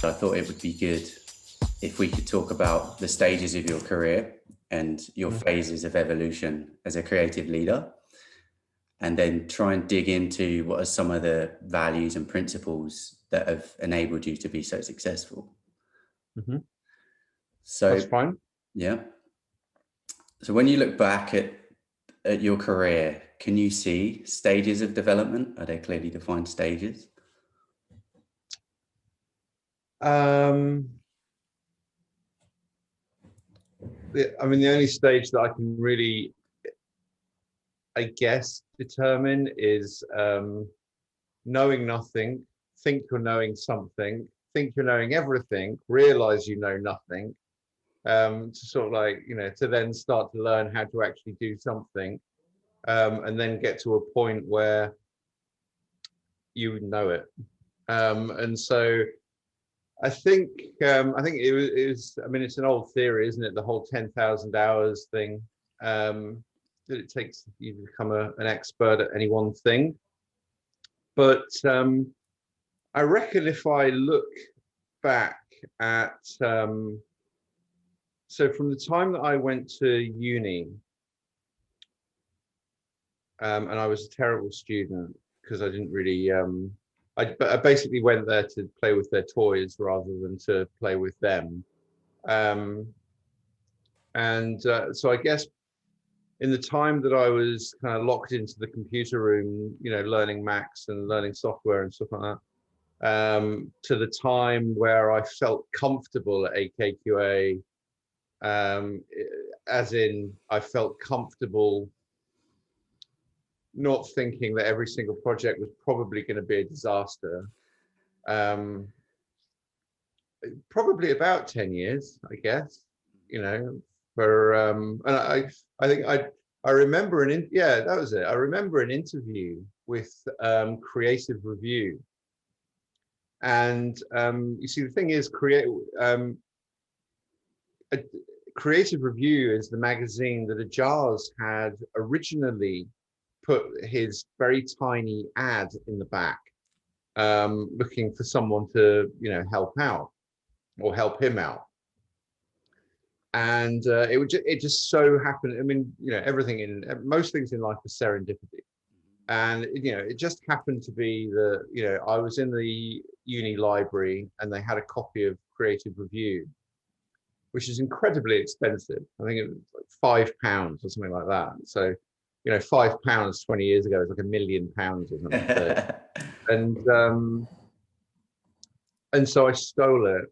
I thought it would be good if we could talk about the stages of your career and your phases of evolution as a creative leader, and then try and dig into what are some of the values and principles that have enabled you to be so successful. Mm-hmm. So that's fine. Yeah. So when you look back at your career, can you see stages of development? Are there clearly defined stages? I mean, the only stage that I can really, I guess, determine is knowing nothing, think you're knowing something, think you're knowing everything, realize you know nothing, to sort of like, to then start to learn how to actually do something, and then get to a point where you know it. And so I think it was, I mean, it's an old theory, isn't it? The whole 10,000 hours thing, that it takes you to become an expert at any one thing. But I reckon if I look back at, so from the time that I went to uni, and I was a terrible student because I didn't really, I basically went there to play with their toys rather than to play with them. So I guess in the time that I was kind of locked into the computer room, learning Macs and learning software and stuff like that, to the time where I felt comfortable at AKQA, as in I felt comfortable not thinking that every single project was probably going to be a disaster. Probably about 10 years, I guess, for, and I think I remember that was it. I remember an interview with Creative Review. And you see, the thing is, Creative Review is the magazine that Ajaz had originally put his very tiny ad in the back, looking for someone to, help out or help him out. And it just so happened. I mean, most things in life are serendipity. And, it just happened to be that, I was in the uni library and they had a copy of Creative Review, which is incredibly expensive. I think it was like £5 or something like that. So, £5 20 years ago is like £1 million or something. And so I stole it,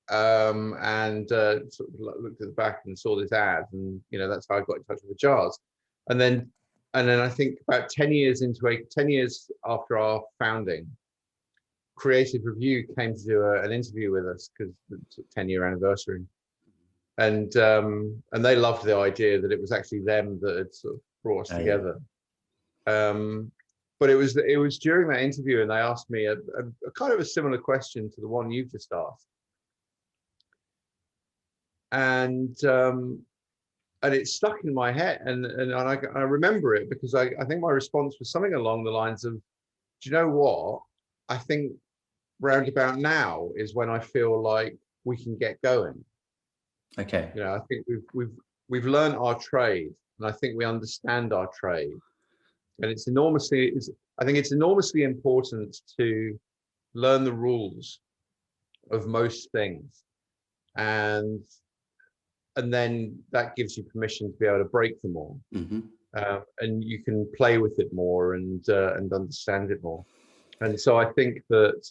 and sort of looked at the back and saw this ad, and that's how I got in touch with the jars. And then I think about 10 years after our founding, Creative Review came to do an interview with us because it's a 10-year anniversary, and they loved the idea that it was actually them that had sort of brought us together. But it was during that interview, and they asked me a kind of a similar question to the one you've just asked, and it stuck in my head, and I remember it because I think my response was something along the lines of, do you know what? I think round about now is when I feel like we can get going. Okay. I think we've learned our trade, and I think we understand our trade. And I think it's enormously important to learn the rules of most things, and then that gives you permission to be able to break them all, and you can play with it more and understand it more. And so I think that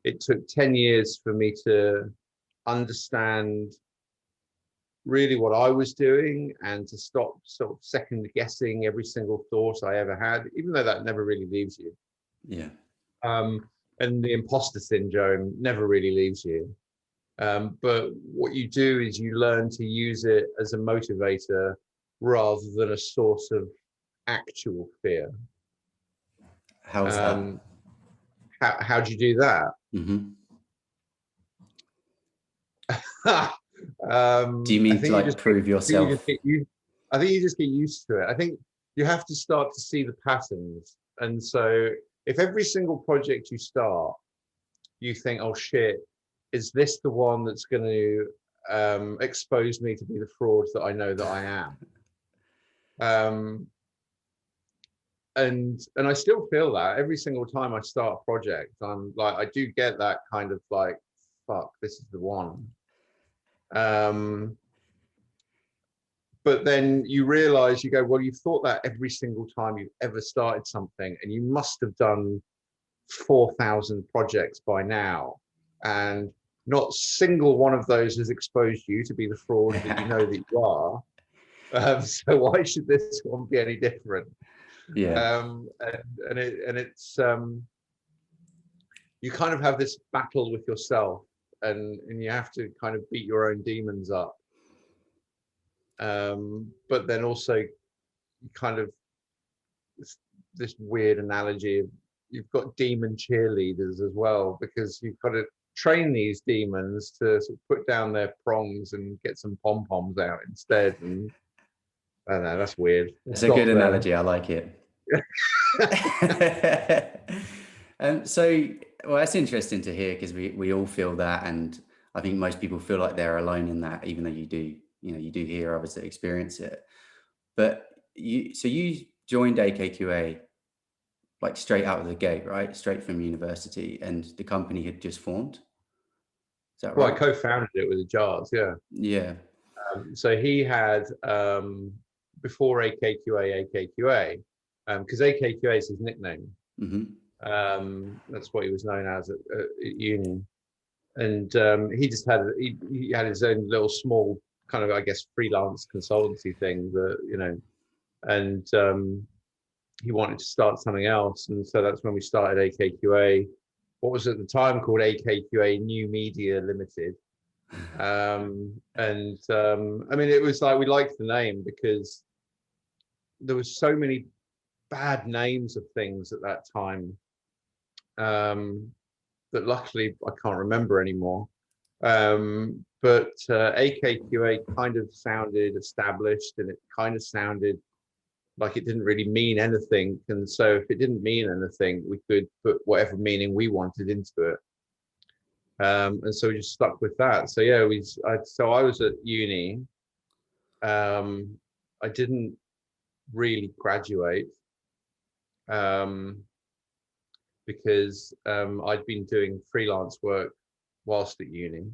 it took 10 years for me to understand really what I was doing and to stop sort of second guessing every single thought I ever had, even though that never really leaves you. Yeah. And the imposter syndrome never really leaves you. But what you do is you learn to use it as a motivator rather than a source of actual fear. How's that? How do you do that? Do you mean to like prove yourself? I think you just get used to it. I think you have to start to see the patterns. And so if every single project you start, you think, oh shit, is this the one that's going to expose me to be the fraud that I know that I am? And I still feel that every single time I start a project, I'm like, I do get that kind of like, fuck, this is the one. But then you realize, you go, well, you've thought that every single time you've ever started something, and you must have done 4,000 projects by now, and not a single one of those has exposed you to be the fraud that you know that you are. So why should this one be any different? Yeah. And it's you kind of have this battle with yourself, and you have to kind of beat your own demons up. But then also, you kind of, this weird analogy of, you've got demon cheerleaders as well, because you've got to train these demons to sort of put down their prongs and get some pom-poms out instead. And I don't know, that's weird. It's a good analogy. I like it. So, well, that's interesting to hear, because we all feel that, and I think most people feel like they're alone in that, even though you do hear others that experience it. But you joined AKQA like straight out of the gate, right? Straight from university, and the company had just formed. Is that right? Well, I co-founded it with Jars, yeah. Yeah. So he had, before AKQA, because AKQA is his nickname. That's what he was known as at uni. And he had his own little small kind of, I guess, freelance consultancy thing that, and he wanted to start something else. And so that's when we started AKQA, what was at the time called AKQA New Media Limited. I mean, it was like, we liked the name because there was so many bad names of things at that time that luckily I can't remember anymore. But AKQA kind of sounded established, and it kind of sounded like it didn't really mean anything. And so if it didn't mean anything, we could put whatever meaning we wanted into it. And so we just stuck with that. So yeah, so I was at uni. I didn't really graduate because I'd been doing freelance work whilst at uni.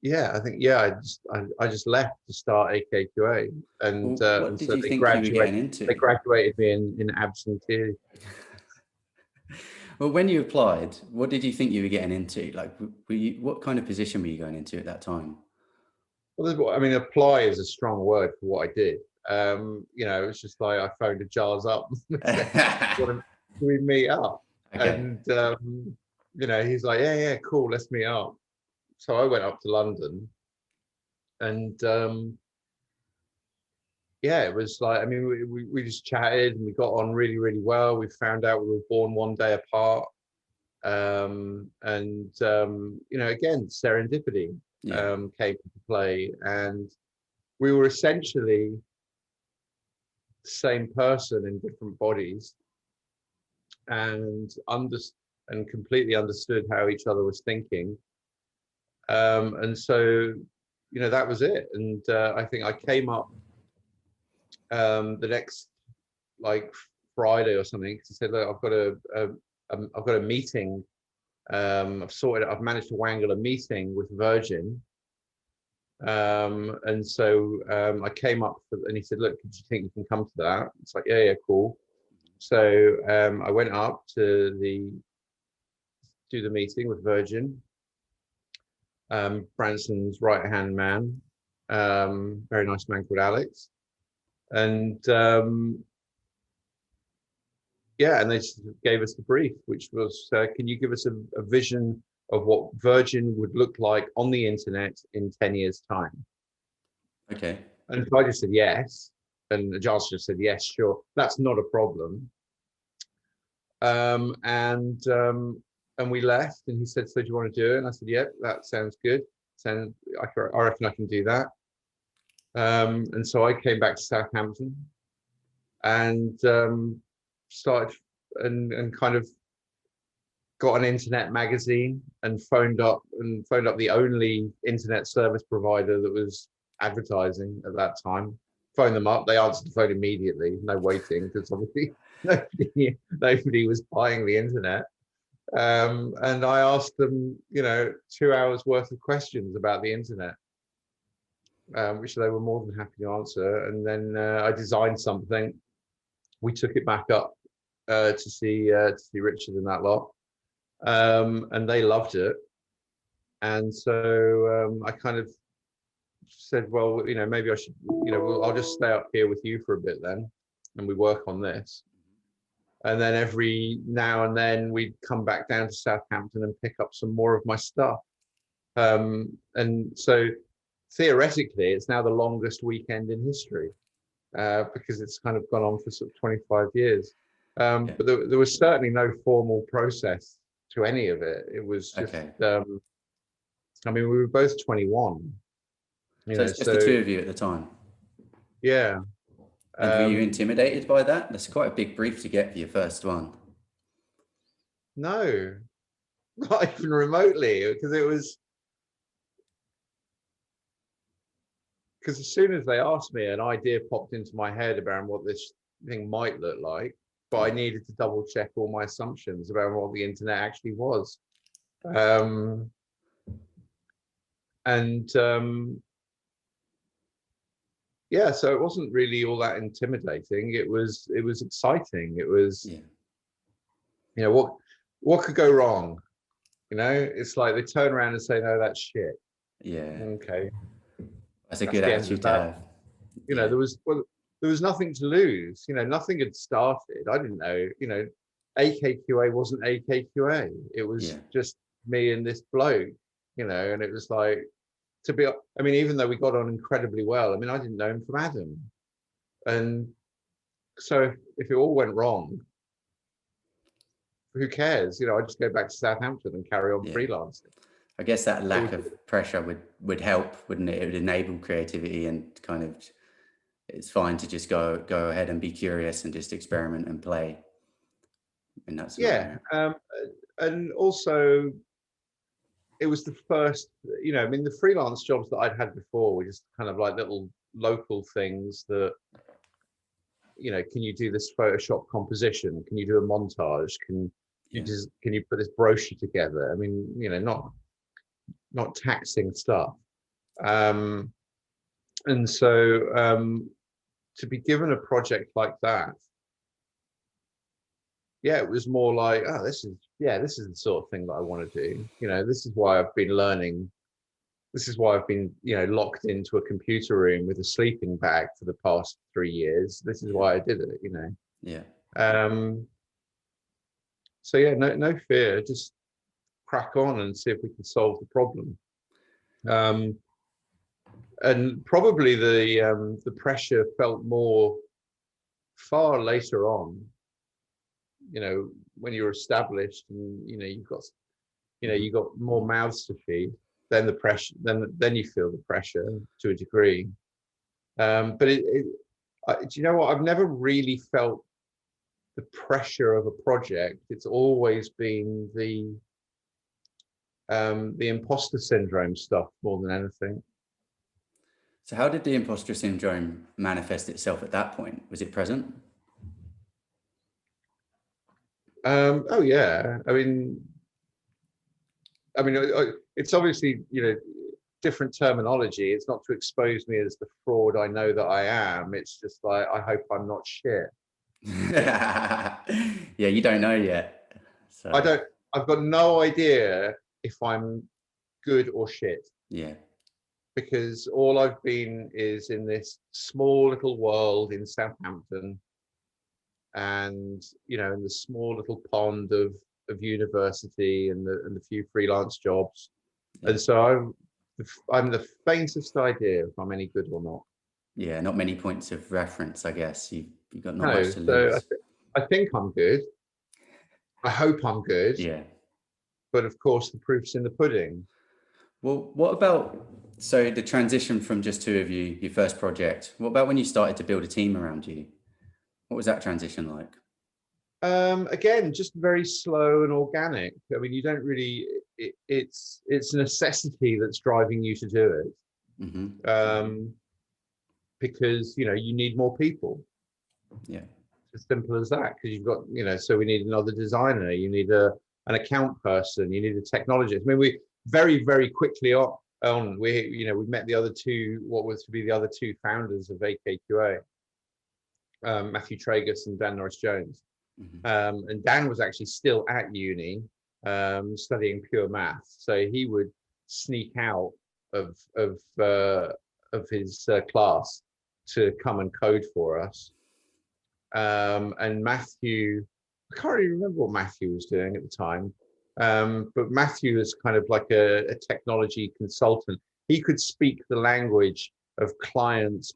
Yeah, I think, yeah, I just left to start AKQA, and what did so you think you were getting into? They graduated me in absentee. Well, when you applied, what did you think you were getting into? Like, what kind of position were you going into at that time? Well, I mean, apply is a strong word for what I did. It's just like I phoned the Jars up and said, "Can we meet up?" Okay. And he's like, "Yeah, cool, let's meet up." So I went up to London, and yeah, it was like, I mean, we just chatted, and we got on really, really well. We found out we were born one day apart. Again, serendipity came into play, and we were essentially the same person in different bodies, and completely understood how each other was thinking. And so, that was it. And I think I came up the next, like, Friday or something, because he said, "Look, I've got a meeting. I've managed to wangle a meeting with Virgin." And so I came up and he said, "Look, do you think you can come to that?" It's like, yeah, cool. So I went up to do the meeting with Virgin. Branson's right-hand man, very nice man called Alex. And and they gave us the brief, which was, can you give us a vision of what Virgin would look like on the internet in 10 years' time? Okay. And so I just said yes. And Giles just said, yes, sure. That's not a problem. And we left, and he said, "So do you want to do it?" And I said, "Yeah, that sounds good. I reckon I can do that." And so I came back to Southampton. and started and kind of got an internet magazine and phoned up the only internet service provider that was advertising at that time. Phoned them up. They answered the phone immediately, no waiting, because obviously nobody was buying the internet. And I asked them, 2 hours worth of questions about the internet, which they were more than happy to answer. And then I designed something. We took it back up to see Richard and that lot, and they loved it. And so I kind of said, well, maybe I should, I'll just stay up here with you for a bit then, and we work on this. And then every now and then we'd come back down to Southampton and pick up some more of my stuff. And so theoretically, it's now the longest weekend in history, because it's kind of gone on for sort of 25 years. But there was certainly no formal process to any of it. It was just, we were both 21. So it's just the two of you at the time? Yeah. And were you intimidated by that? That's quite a big brief to get for your first one. No, not even remotely, because as soon as they asked me, an idea popped into my head about what this thing might look like, but I needed to double check all my assumptions about what the internet actually was. Yeah, so it wasn't really all that intimidating. It was exciting. It was, what could go wrong? It's like they turn around and say, no, that's shit. Yeah. Okay. That's a good attitude to have. There was nothing to lose. Nothing had started. I didn't know. AKQA wasn't AKQA. It was just me and this bloke. And it was like, even though we got on incredibly well, I didn't know him from Adam. And so if it all went wrong, who cares? I just go back to Southampton and carry on freelancing. I guess that lack of pressure would help, wouldn't it? It would enable creativity, and kind of, it's fine to just go ahead and be curious and just experiment and play. And that's and also, it was the first, the freelance jobs that I'd had before were just kind of like little local things that, can you do this Photoshop composition? Can you do a montage? Can you put this brochure together? Not taxing stuff. And so to be given a project like that, it was more like, oh, this is the sort of thing that I want to do. This is why I've been learning. This is why I've been, locked into a computer room with a sleeping bag for the past 3 years. This is why I did it, Yeah. So no fear, just crack on and see if we can solve the problem. And probably the pressure felt more far later on. When you're established and you've got more mouths to feed, then the pressure, then you feel the pressure to a degree. But do you know what? I've never really felt the pressure of a project. It's always been the imposter syndrome stuff more than anything. So how did the imposter syndrome manifest itself at that point? Was it present? Oh yeah. It's obviously, different terminology. It's not to expose me as the fraud I know that I am. It's just like, I hope I'm not shit. Yeah, you don't know yet. So. I've got no idea if I'm good or shit. Yeah. Because all I've been is in this small little world in Southampton, and in the small little pond of university and the few freelance jobs. And so I'm the faintest idea if I'm any good or not. Yeah, not many points of reference, I guess. You've got not much to lose. So I think I'm good. I hope I'm good. Yeah. But of course, the proof's in the pudding. Well, what about, so the transition from just two of you, your first project, what about when you started to build a team around you? What was that transition like? Again, just very slow and organic. I mean, you don't really. It's a necessity that's driving you to do it, Hmm. because you need more people. Yeah. It's as simple as that. Because you've got so we need another designer. You need an account person. You need a technologist. I mean, we very quickly on we met the other two, what was to be the other two founders of AKQA, Matthew Tragus and Dan Norris Jones. Hmm. And Dan was actually still at uni, studying pure math, so he would sneak out of his class to come and code for us. And Matthew, I can't really remember what Matthew was doing at the time, but Matthew was kind of like a technology consultant. He could speak the language of clients,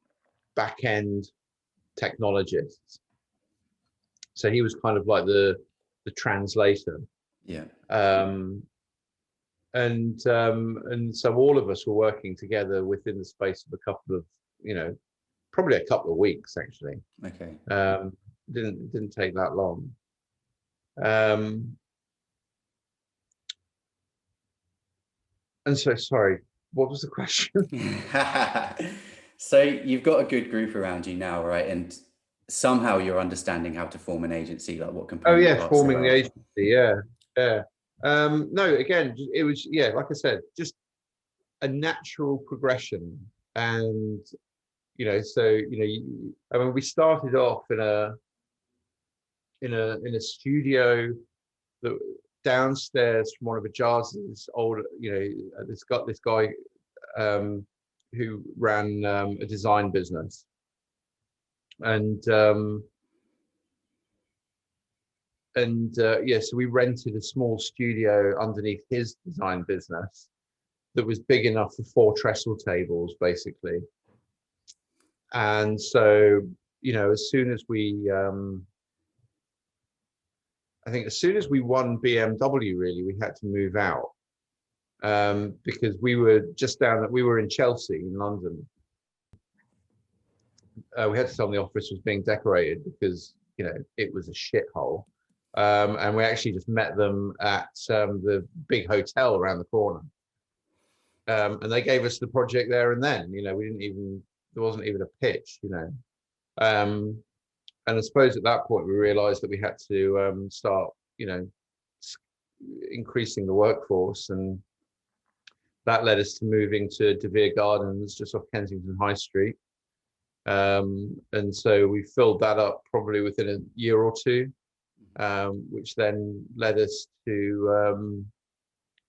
back-end technologists. So he was kind of like the translator. Yeah. And so all of us were working together within the space of a couple of, probably a couple of weeks actually. Okay. Didn't take that long. And so, sorry, what was the question? So you've got a good group around you now, right? And somehow you're understanding how to form an agency, like what Oh component yeah, parts there forming the are. agency. Yeah, yeah. No, again, it was, yeah, like I said, just a natural progression. And I mean, we started off in a studio that downstairs from one of Ajaz's old, this guy who ran a design business, and yeah, so we rented a small studio underneath his design business that was big enough for 4 trestle tables, basically. And so, as soon as we, I think as soon as we won BMW, really, we had to move out, because we were we were in Chelsea in London. We had to tell them the office was being decorated because, it was a shithole. And we actually just met them at the big hotel around the corner. And they gave us the project there and then. There wasn't even a pitch. And I suppose at that point we realised that we had to start, increasing the workforce, and that led us to moving to De Vere Gardens, just off Kensington High Street. And so we filled that up probably within a year or two, which then led us to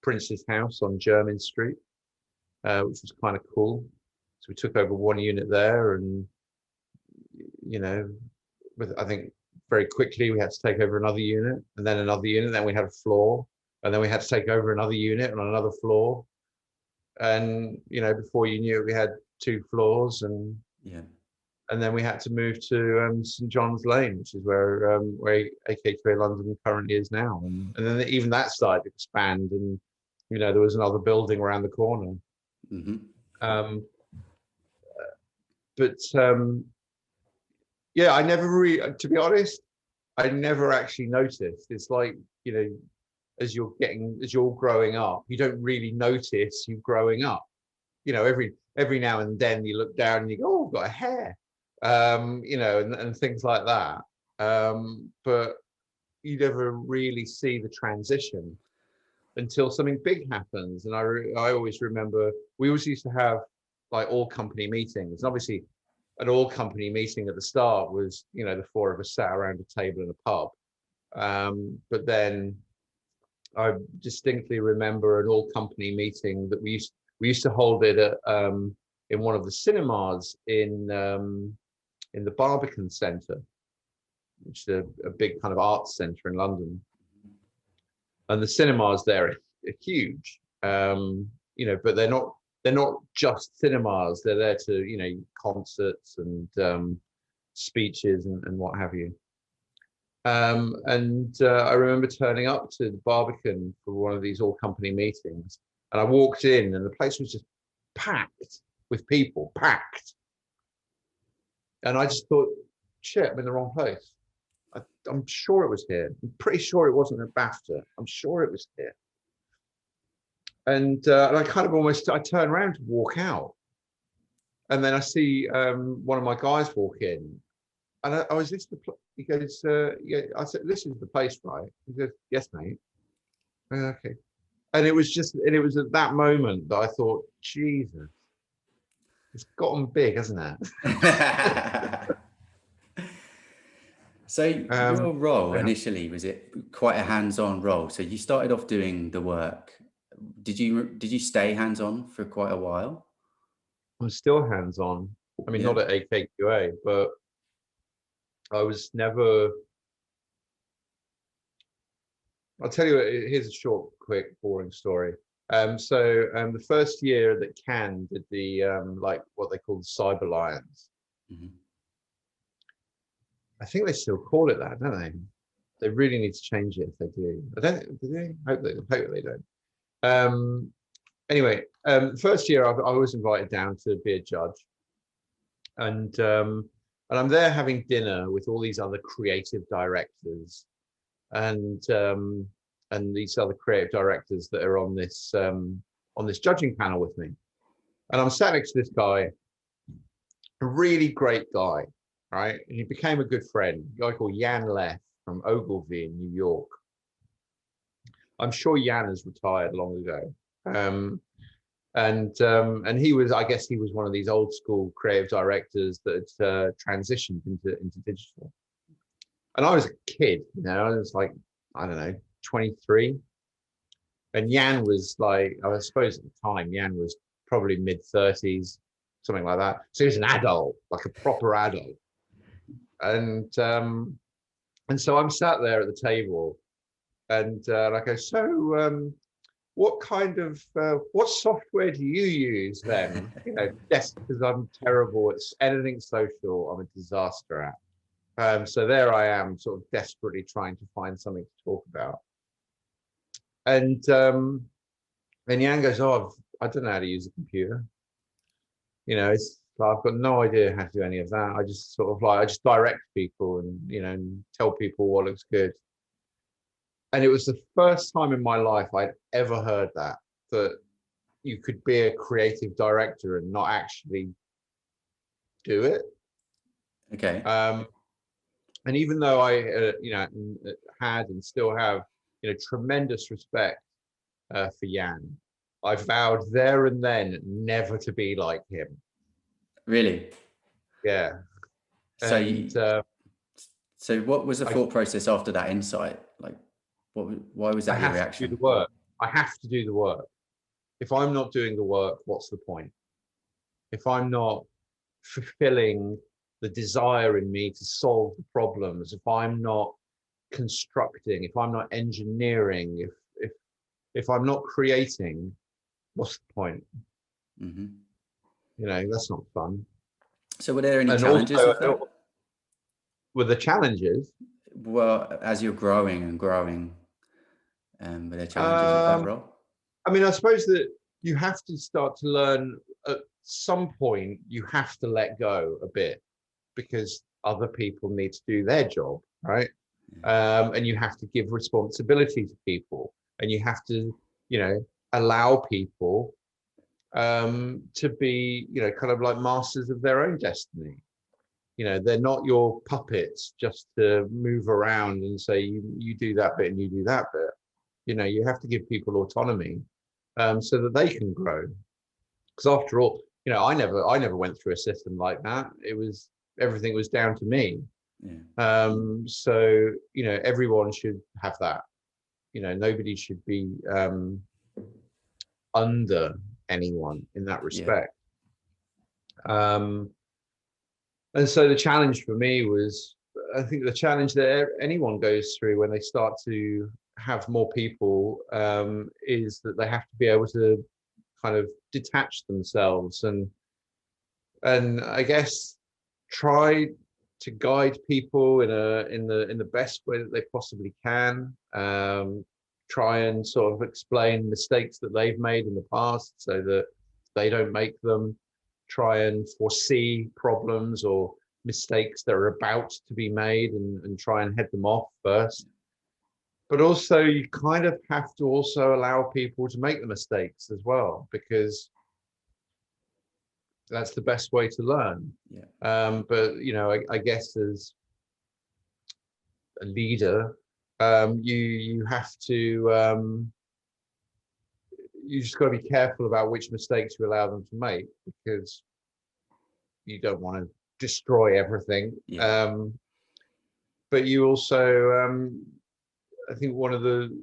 Prince's House on Jermyn Street, which was kind of cool. So we took over 1 unit there, and I think very quickly we had to take over another unit, and then another unit. Then we had a floor, and then we had to take over another unit on another floor. And before you knew it, we had 2 floors, and Yeah. and then we had to move to St John's Lane, which is where AKQA London currently is now. And then even that started to expand, and there was another building around the corner. Hmm. But yeah, I never really, to be honest, I never actually noticed. It's like, as you're growing up, you don't really notice you growing up. Every now and then you look down and you go, oh, I've got a hair, and things like that. But you never really see the transition until something big happens. And I always remember we always used to have like all company meetings. And obviously, an all company meeting at the start was, the 4 of us sat around a table in a pub. But then I distinctly remember an all company meeting that we used to hold it at, in one of the cinemas in the Barbican Centre, which is a big kind of arts centre in London. And the cinemas there are huge, but they're not just cinemas. They're there to, concerts and speeches and what have you. And I remember turning up to the Barbican for one of these all company meetings, and I walked in and the place was just packed with people, packed. And I just thought, shit, I'm in the wrong place. I'm sure it was here. I'm pretty sure it wasn't at BAFTA. I'm sure it was here. And I kind of I turn around to walk out. And then I see one of my guys walk in. And I was, this the he goes, yeah, I said, this is the place, right? He goes, yes, mate. Okay. And it was at that moment that I thought, Jesus, it's gotten big, hasn't it? So your role initially, was it quite a hands-on role? So you started off doing the work. Did you stay hands-on for quite a while? I'm still hands-on. I mean, not at AKQA, but I was never. I'll tell you, here's a short, quick, boring story. The first year that Cannes did the like what they call the Cyber Lions, I think they still call it that, don't they? They really need to change it if they do. I don't. Do they? Hope they don't. Anyway, first year I was invited down to be a judge, and I'm there having dinner with all these other creative directors, and these other creative directors that are on this judging panel with me. And I'm sat next to this guy, a really great guy, right? And he became a good friend, a guy called Jan Leff from Ogilvy in New York. I'm sure Jan has retired long ago. And he was, I guess he was one of these old school creative directors that transitioned into digital. And I was a kid, I was like, I don't know, 23. And Jan was like, I suppose at the time, Jan was probably mid-30s, something like that. So he was an adult, like a proper adult. And so I'm sat there at the table, and I go, so what kind of what software do you use then? Just because I'm terrible at anything social, I'm a disaster at. So there I am, sort of desperately trying to find something to talk about. And Jan goes, "Oh, I don't know how to use a computer. I've got no idea how to do any of that. I just sort of I just direct people and and tell people what looks good." And it was the first time in my life I'd ever heard that you could be a creative director and not actually do it. Okay. And even though I, had and still have, tremendous respect for Jan, I vowed there and then never to be like him. Really? Yeah. So, so what was the thought process after that insight? Like, why was that your reaction? To do the work. I have to do the work. If I'm not doing the work, what's the point? If I'm not fulfilling the desire in me to solve the problems, if I'm not constructing, if I'm not engineering, if I'm not creating, what's the point? That's not fun. So were there any challenges with that? With the challenges? Well, as you're growing and growing, were there challenges with that role? I mean, I suppose that you have to start to learn at some point, you have to let go a bit because other people need to do their job, right? And you have to give responsibility to people, and you have to, allow people to be, kind of like masters of their own destiny. They're not your puppets just to move around and say, you do that bit and you do that bit. You have to give people autonomy so that they can grow. Because after all, I never went through a system like that. Everything was down to me. Yeah. So, everyone should have that. Nobody should be under anyone in that respect. Yeah. And so the challenge for me was, I think the challenge that anyone goes through when they start to have more people is that they have to be able to kind of detach themselves and I guess try to guide people in the best way that they possibly can. Try and sort of explain mistakes that they've made in the past so that they don't make them. Try and foresee problems or mistakes that are about to be made and try and head them off first. But also you kind of have to also allow people to make the mistakes as well, because that's the best way to learn. But I guess as a leader, you have to you just got to be careful about which mistakes you allow them to make, because you don't want to destroy everything. But you also, I think one of the,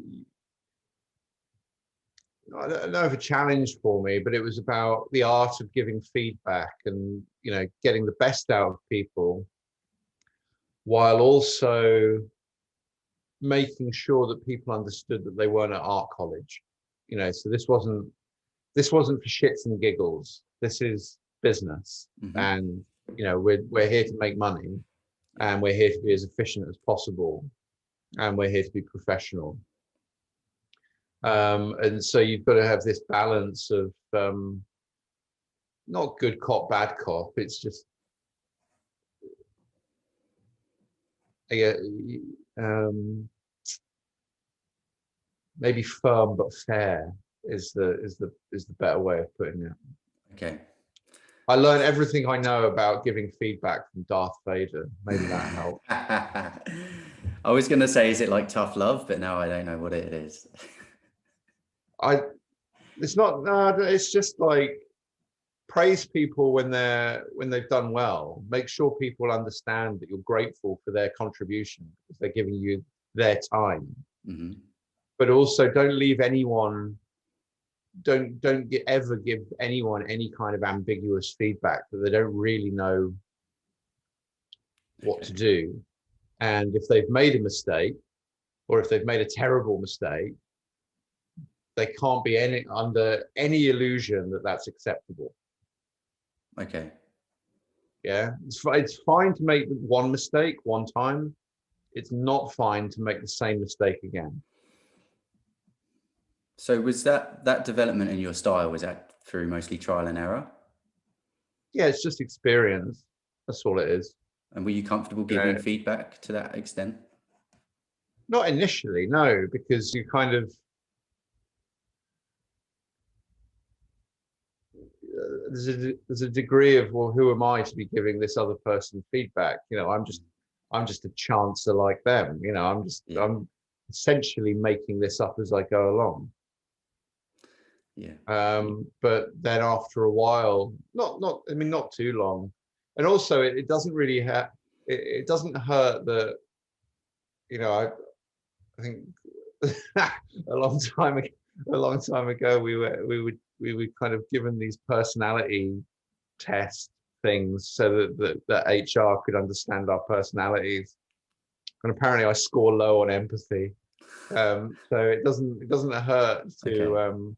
I don't know if a challenge for me, but it was about the art of giving feedback and, getting the best out of people, while also making sure that people understood that they weren't at art college. So this wasn't for shits and giggles. This is business. And we're here to make money, and we're here to be as efficient as possible, and we're here to be professional. And so you've got to have this balance of not good cop, bad cop. It's just maybe firm but fair is the better way of putting it. Okay. I learned everything I know about giving feedback from Darth Vader. Maybe that helped. I was going to say, is it like tough love? But now I don't know what it is. It's not. No, it's just like praise people when they've done well. Make sure people understand that you're grateful for their contribution, because they're giving you their time. But also, don't leave anyone. Don't ever give anyone any kind of ambiguous feedback that they don't really know what to do. And if they've made a mistake, or if they've made a terrible mistake, they can't be under any illusion that that's acceptable. Okay. Yeah, it's fine to make one mistake one time. It's not fine to make the same mistake again. So was that development in your style, was that through mostly trial and error? Yeah, it's just experience. That's all it is. And were you comfortable giving feedback to that extent? Not initially, no, because you kind of there's a degree of, well, who am I to be giving this other person feedback? I'm just a chancer like them. I'm essentially making this up as I go along. But then after a while, not too long, and also it doesn't really it doesn't hurt that, I think a long time ago we were kind of given these personality test things so that HR could understand our personalities, and apparently I score low on empathy. So it doesn't hurt to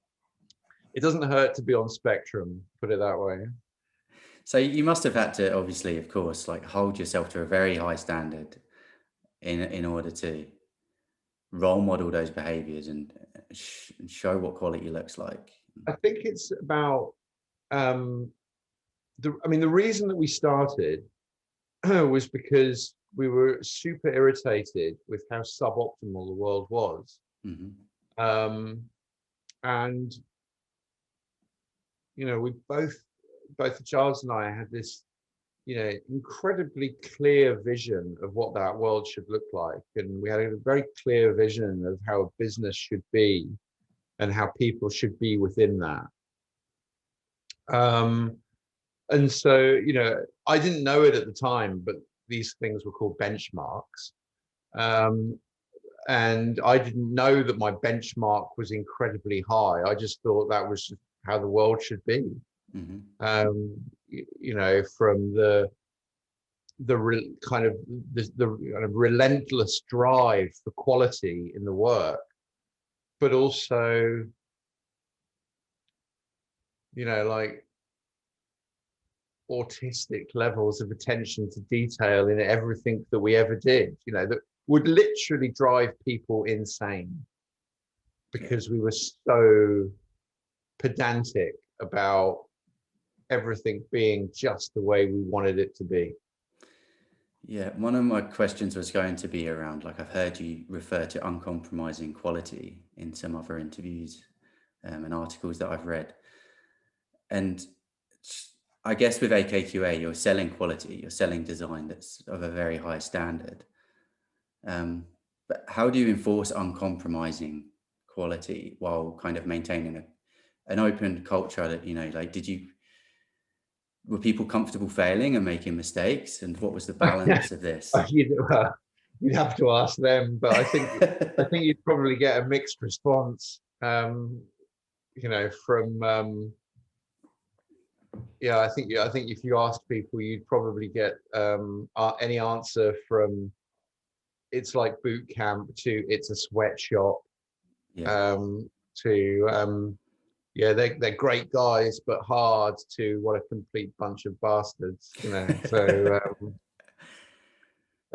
it doesn't hurt to be on spectrum, put it that way. So you must have had to, obviously, of course, like hold yourself to a very high standard in order to role model those behaviors and show what quality looks like. I think it's about the reason that we started was because we were super irritated with how suboptimal the world was. And we both Charles and I had this incredibly clear vision of what that world should look like, and we had a very clear vision of how a business should be and how people should be within that. And so I didn't know it at the time, but these things were called benchmarks, and I didn't know that my benchmark was incredibly high. I just thought that was how the world should be. From the kind of relentless drive for quality in the work, but also like autistic levels of attention to detail in everything that we ever did, that would literally drive people insane, because we were so pedantic about everything being just the way we wanted it to be. Yeah, one of my questions was going to be around, like, I've heard you refer to uncompromising quality in some other interviews and articles that I've read. And I guess with AKQA, you're selling quality, you're selling design that's of a very high standard. But how do you enforce uncompromising quality while kind of maintaining an open culture that, like, were people comfortable failing and making mistakes? And what was the balance of this? You'd have to ask them, but I think you'd probably get a mixed response. From yeah, I think if you asked people, you'd probably get any answer from it's like boot camp to it's a sweatshop, Yeah. to yeah, they're great guys but hard, to what a complete bunch of bastards. So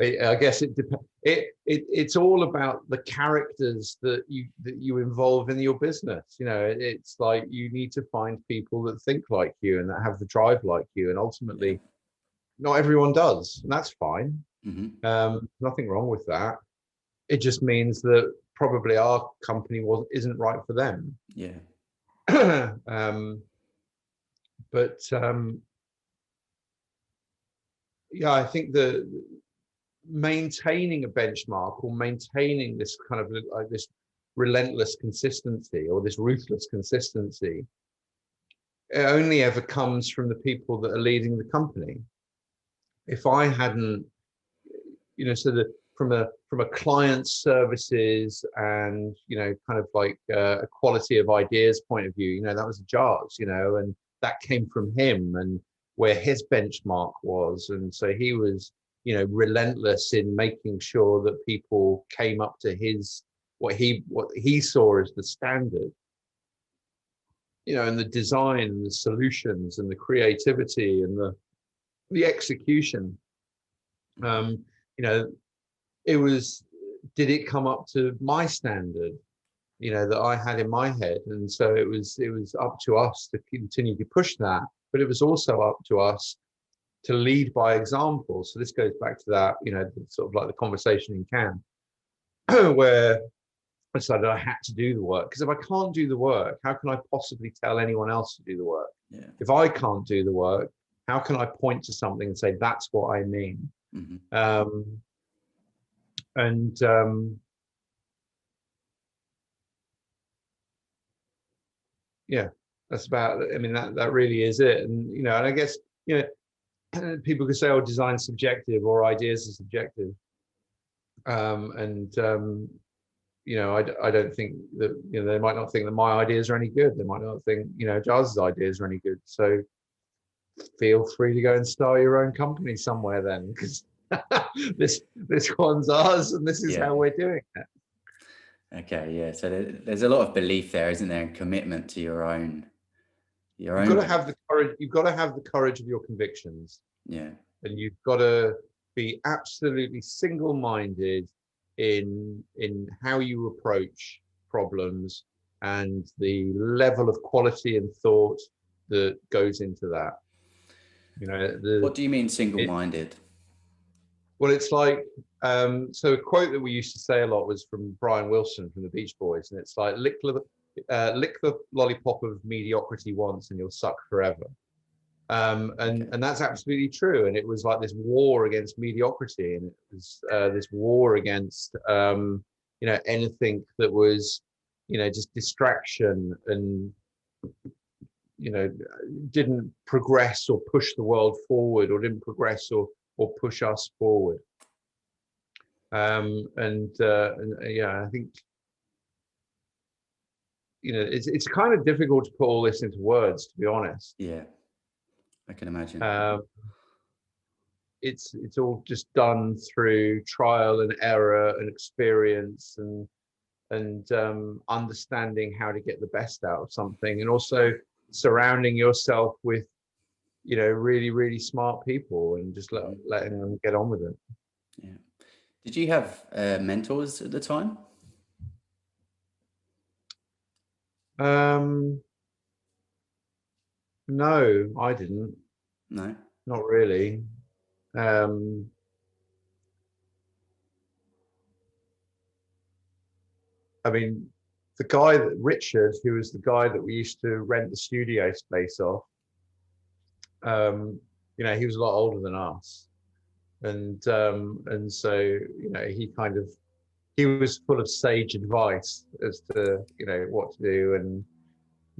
I guess it depends. It's all about the characters that you involve in your business. It's like you need to find people that think like you and that have the drive like you, and Yeah. ultimately, not everyone does, and that's fine. Hmm. Nothing wrong with that. It just means that probably our company isn't right for them. Yeah. um, but yeah, I think the maintaining a benchmark, or maintaining this kind of like this relentless consistency or this ruthless consistency, it only ever comes from the people that are leading the company. If I hadn't, so that from a client services and kind of like a quality of ideas point of view, that was Jars, and that came from him and where his benchmark was, and so he was relentless in making sure that people came up to his what he saw as the standard, and the design and the solutions and the creativity and the execution. um you know it was, did it come up to my standard, that I had in my head? And so it was up to us to continue to push that, but it was also up to us to lead by example. So this goes back to that, sort of like the conversation in Cannes, where I decided I had to do the work, because if I can't do the work, how can I possibly tell anyone else to do the work? Yeah. If I can't do the work, how can I point to something and say that's what I mean? Hmm. And yeah, that's about. I mean, that really is it. And I guess people could say, "Oh, design's subjective or ideas are subjective," and I don't think that they might not think that my ideas are any good. They might not think Jazz's ideas are any good. So feel free to go and start your own company somewhere then, because this one's ours, and this is Yeah. how we're doing it. Okay. Yeah. So there's a lot of belief there, isn't there, and commitment to your own You've got to belief. have the courage. You've got to have the courage of your convictions, Yeah. and you've got to be absolutely single-minded in how you approach problems and the level of quality and thought that goes into that. What do you mean It, single-minded? well, it's like, so a quote that we used to say a lot was from Brian Wilson from the Beach Boys, and it's like, lick the lollipop of mediocrity once and you'll suck forever. And Okay. and that's absolutely true. And it was like this war against mediocrity, and it was this war against anything that was just distraction, and didn't progress or push the world forward, or didn't progress or push us forward. And yeah, I think it's kind of difficult to put all this into words, to be honest. Yeah. I can imagine. Um, it's all just done through trial and error and experience, and understanding how to get the best out of something, and also surrounding yourself with really, really smart people, and just Mhm. letting them get on with it. Yeah. Did you have mentors at the time? um no, I didn't. No. Not really. um I mean, the guy that Richard, who was the guy that we used to rent the studio space off, you know, he was a lot older than us, and so you know, he was full of sage advice as to, you know, what to do, and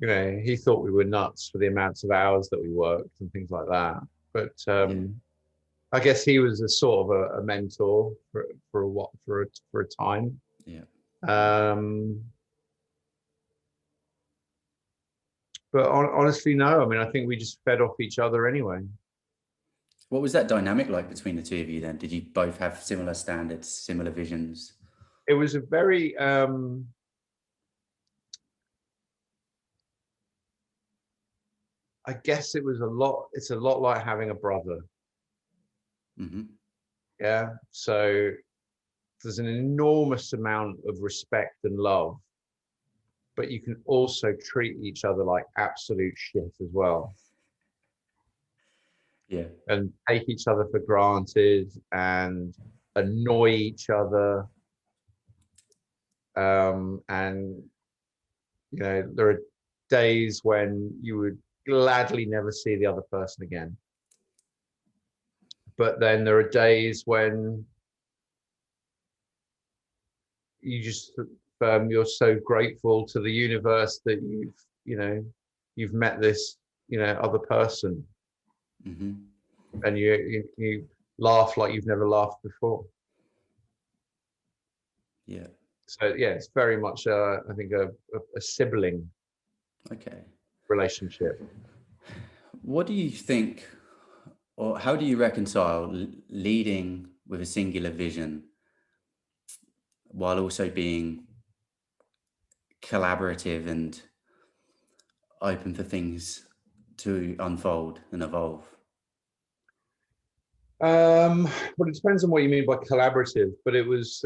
you know, he thought we were nuts for the amounts of hours that we worked and things like that. But Yeah. I guess he was a sort of a mentor for a what for a time. Yeah. Um, but honestly, no. I mean, I think we just fed off each other anyway. What was that dynamic like between the two of you then? Did you both have similar standards, similar visions? It was a very I guess it was a lot. It's a lot like having a brother. Mm-hmm. Yeah. So there's an enormous amount of respect and love, but you can also treat each other like absolute shit as well, Yeah. and take each other for granted and annoy each other. And you know, there are days when you would gladly never see the other person again. But then there are days when you just you're so grateful to the universe that you know, you've met this, you know, other person, Mm-hmm. and you laugh like you've never laughed before. Yeah. So yeah, it's very much I think a sibling Okay. relationship. What do you think, or how do you reconcile leading with a singular vision while also being collaborative and open for things to unfold and evolve? Well, it depends on what you mean by collaborative, but it was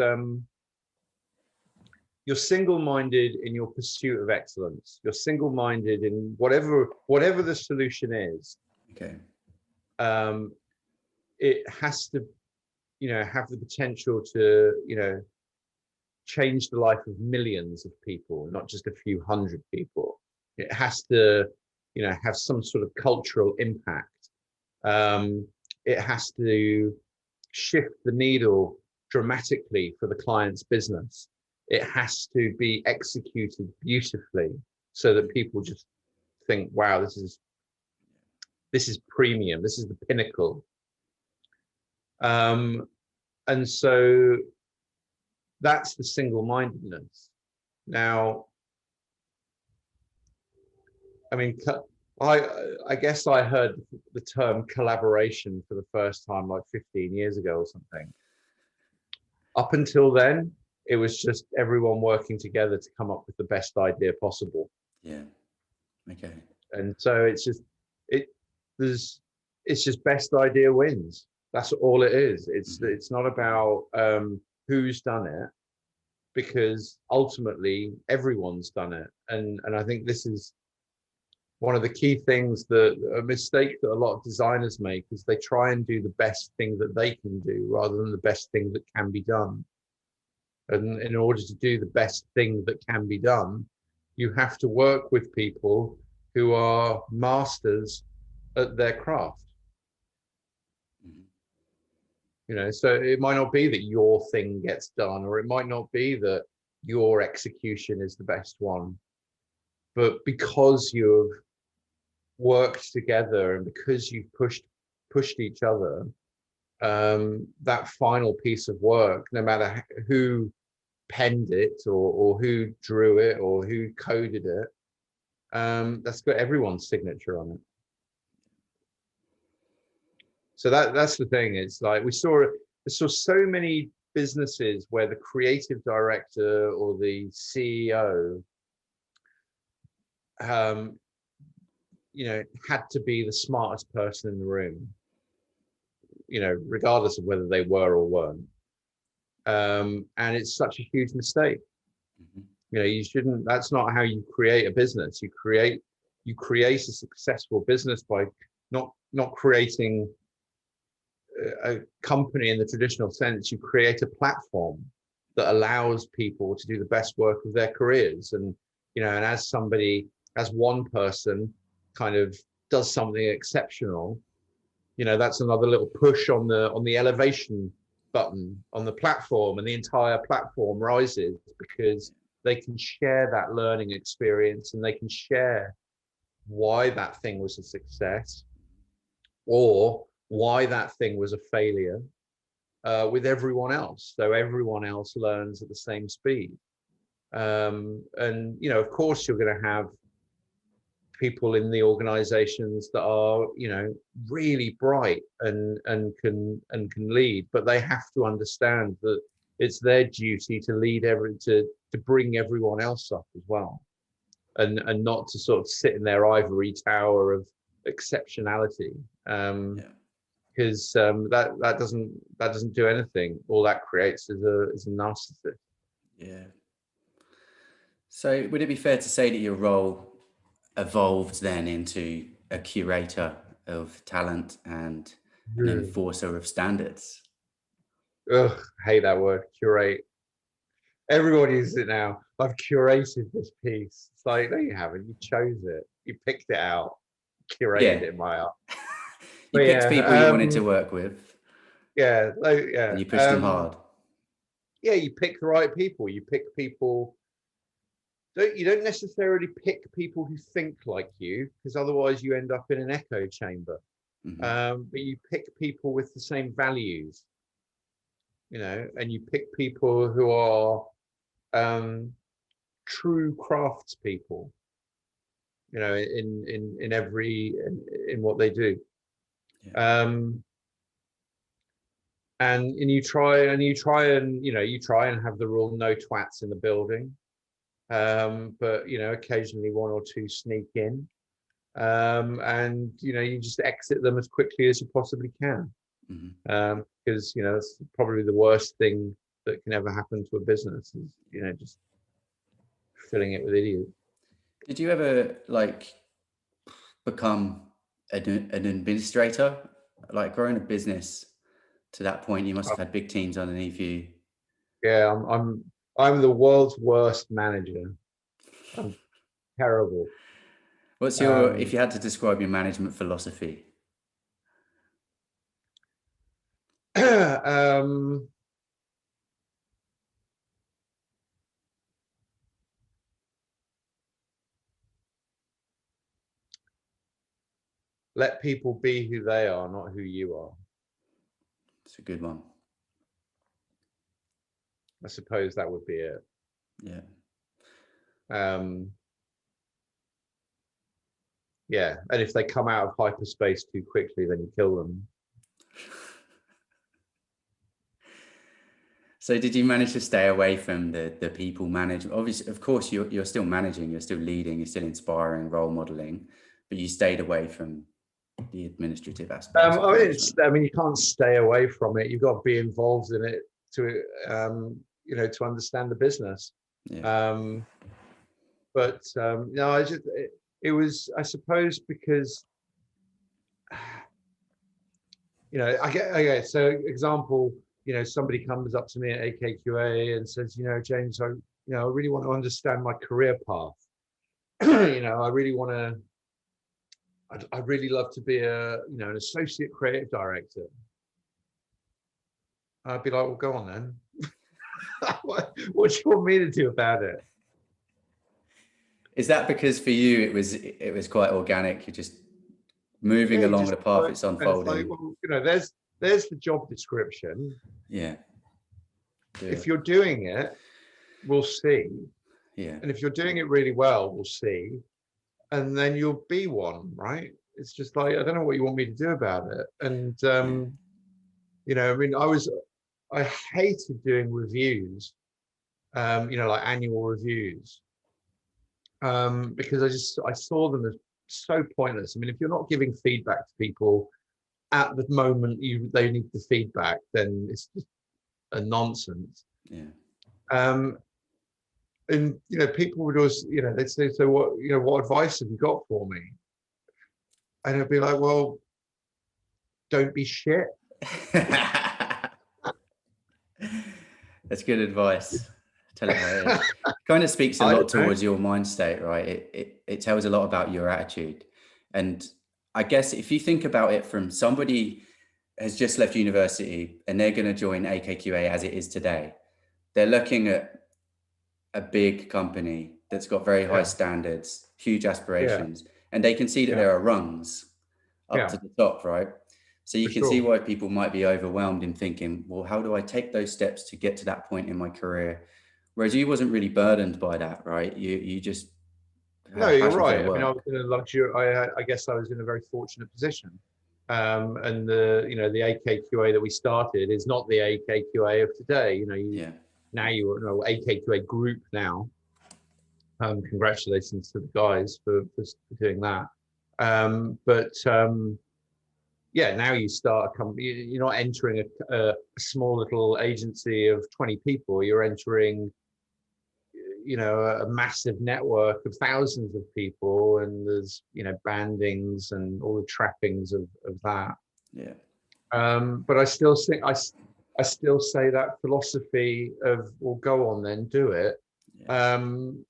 you're single-minded in your pursuit of excellence. You're single-minded in whatever the solution is. Okay. Um, it has to, you know, have the potential to, you know, change the life of millions of people, not just a few hundred people. It has to, you know, have some sort of cultural impact. Um, it has to shift the needle dramatically for the client's business. It has to be executed beautifully so that people just think, wow, this is premium, this is the pinnacle. And so that's the single-mindedness. Now, I mean, I guess I heard the term collaboration for the first time like 15 years ago or something. Up until then, it was just everyone working together to come up with the best idea possible. Yeah. Okay. And so it there's it's just best idea wins. That's all it is. It's not about who's done it, because ultimately everyone's done it. And I think this is one of the key things, that a mistake that a lot of designers make is they try and do the best thing that they can do rather than the best thing that can be done. And in order to do the best thing that can be done, you have to work with people who are masters at their craft. Mm-hmm. You know, so it might not be that your thing gets done, or it might not be that your execution is the best one, but because you've worked together and because you've pushed each other, that final piece of work, no matter who penned it or who drew it or who coded it, that's got everyone's signature on it. So that's the thing. It's like we saw so many businesses where the creative director or the CEO, you know, had to be the smartest person in the room, you know, regardless of whether they were or weren't. And it's such a huge mistake. Mm-hmm. You know, you shouldn't. That's not how you create a business. You create a successful business by not creating a company in the traditional sense. You create a platform. that allows people to do the best work of their careers. And, and as one person kind of does something exceptional, that's another little push on the elevation button on the platform, and the entire platform rises because they can share that learning experience, and they can share why that thing was a success or why that thing was a failure with everyone else. So everyone else learns at the same speed. And, of course, you're going to have people in the organizations that are, really bright and can lead, but they have to understand that it's their duty to lead to bring everyone else up as well. And not to sort of sit in their ivory tower of exceptionality. Because that doesn't do anything. All that creates is a narcissist. Yeah. So would it be fair to say that your role evolved then into a curator of talent and an enforcer of standards? Ugh, hate that word, curate. Everybody uses it now. I've curated this piece. It's like, no, you haven't. You chose it. You picked it out. Curated it, my art. You picked people you wanted to work with. Yeah, and you pushed them hard. Yeah, you pick the right people. You pick people. You don't necessarily pick people who think like you, because otherwise you end up in an echo chamber. But you pick people with the same values, and you pick people who are true craftspeople, in what they do. And you try and have the rule, no twats in the building. But occasionally one or two sneak in, and you just exit them as quickly as you possibly can, because it's probably the worst thing that can ever happen to a business is just filling it with idiots. Did you ever become an administrator? Like growing a business to that point, you must have had big teams underneath you. Yeah, I'm the world's worst manager. I'm terrible. What's your, if you had to describe your management philosophy? Let people be who they are, not who you are. It's a good one. I suppose that would be it. Yeah. Yeah, and if they come out of hyperspace too quickly, then you kill them. So did you manage to stay away from the people management? Obviously, of course, you're still managing, you're still leading, you're still inspiring, role modeling, but you stayed away from the administrative aspects. I mean, you can't stay away from it. You've got to be involved in it to understand the business. Yeah. No, it was, I suppose, because so example, somebody comes up to me at AKQA and says, James, I really want to understand my career path. I really want to. I'd really love to be an associate creative director. I'd be like, well, go on then. What do you want me to do about it? Is that because for you it was quite organic? You're just moving along the path it's unfolding. It's like, well, there's the job description. Yeah. If you're doing it, we'll see. Yeah. And if you're doing it really well, we'll see. And then you'll be one, right? It's just like, I don't know what you want me to do about it. And I mean, I hated doing reviews, like annual reviews, because I saw them as so pointless. I mean, if you're not giving feedback to people at the moment they need the feedback, then it's just a nonsense. Yeah. And people would always, they'd say, so what advice have you got for me? And I'd be like, well, don't be shit. That's That's good advice. Tell it how it is. Kind of speaks a I lot don't know. towards your mind state, right? It tells a lot about your attitude. And I guess if you think about it from somebody has just left university and they're going to join AKQA as it is today, they're looking at a big company that's got very high Yeah, standards, huge yeah, aspirations, and they can see that yeah, there are rungs up yeah, to the top, right? So you for can see sure. why people might be overwhelmed in thinking, well, how do I take those steps to get to that point in my career? Whereas you wasn't really burdened by that, right? You just No, had a you're passion for the right. I mean, I was work. in a luxury. I guess I was in a very fortunate position. And the AKQA that we started is not the AKQA of today. Yeah. Now you know AKQA group now. Congratulations to the guys for doing that. But yeah, now you start a company. You're not entering a small little agency of 20 people. You're entering, a massive network of thousands of people, and there's, bandings and all the trappings of that. Yeah. But I still think I still say that philosophy of, well, go on then, do it, Yeah. um,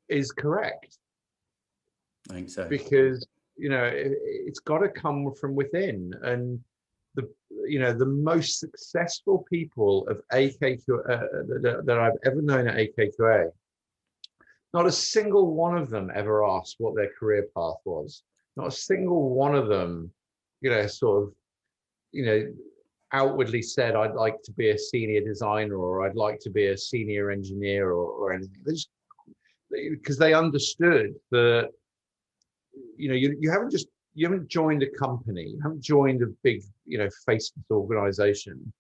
is correct, I think so. because it's got to come from within. And the the most successful people of AKQA that I've ever known at AKQA, not a single one of them ever asked what their career path was. Not a single one of them, sort of, you know, outwardly said, I'd like to be a senior designer, or I'd like to be a senior engineer, or anything. Because they understood that, you haven't joined a company, you haven't joined a big, faceless organization.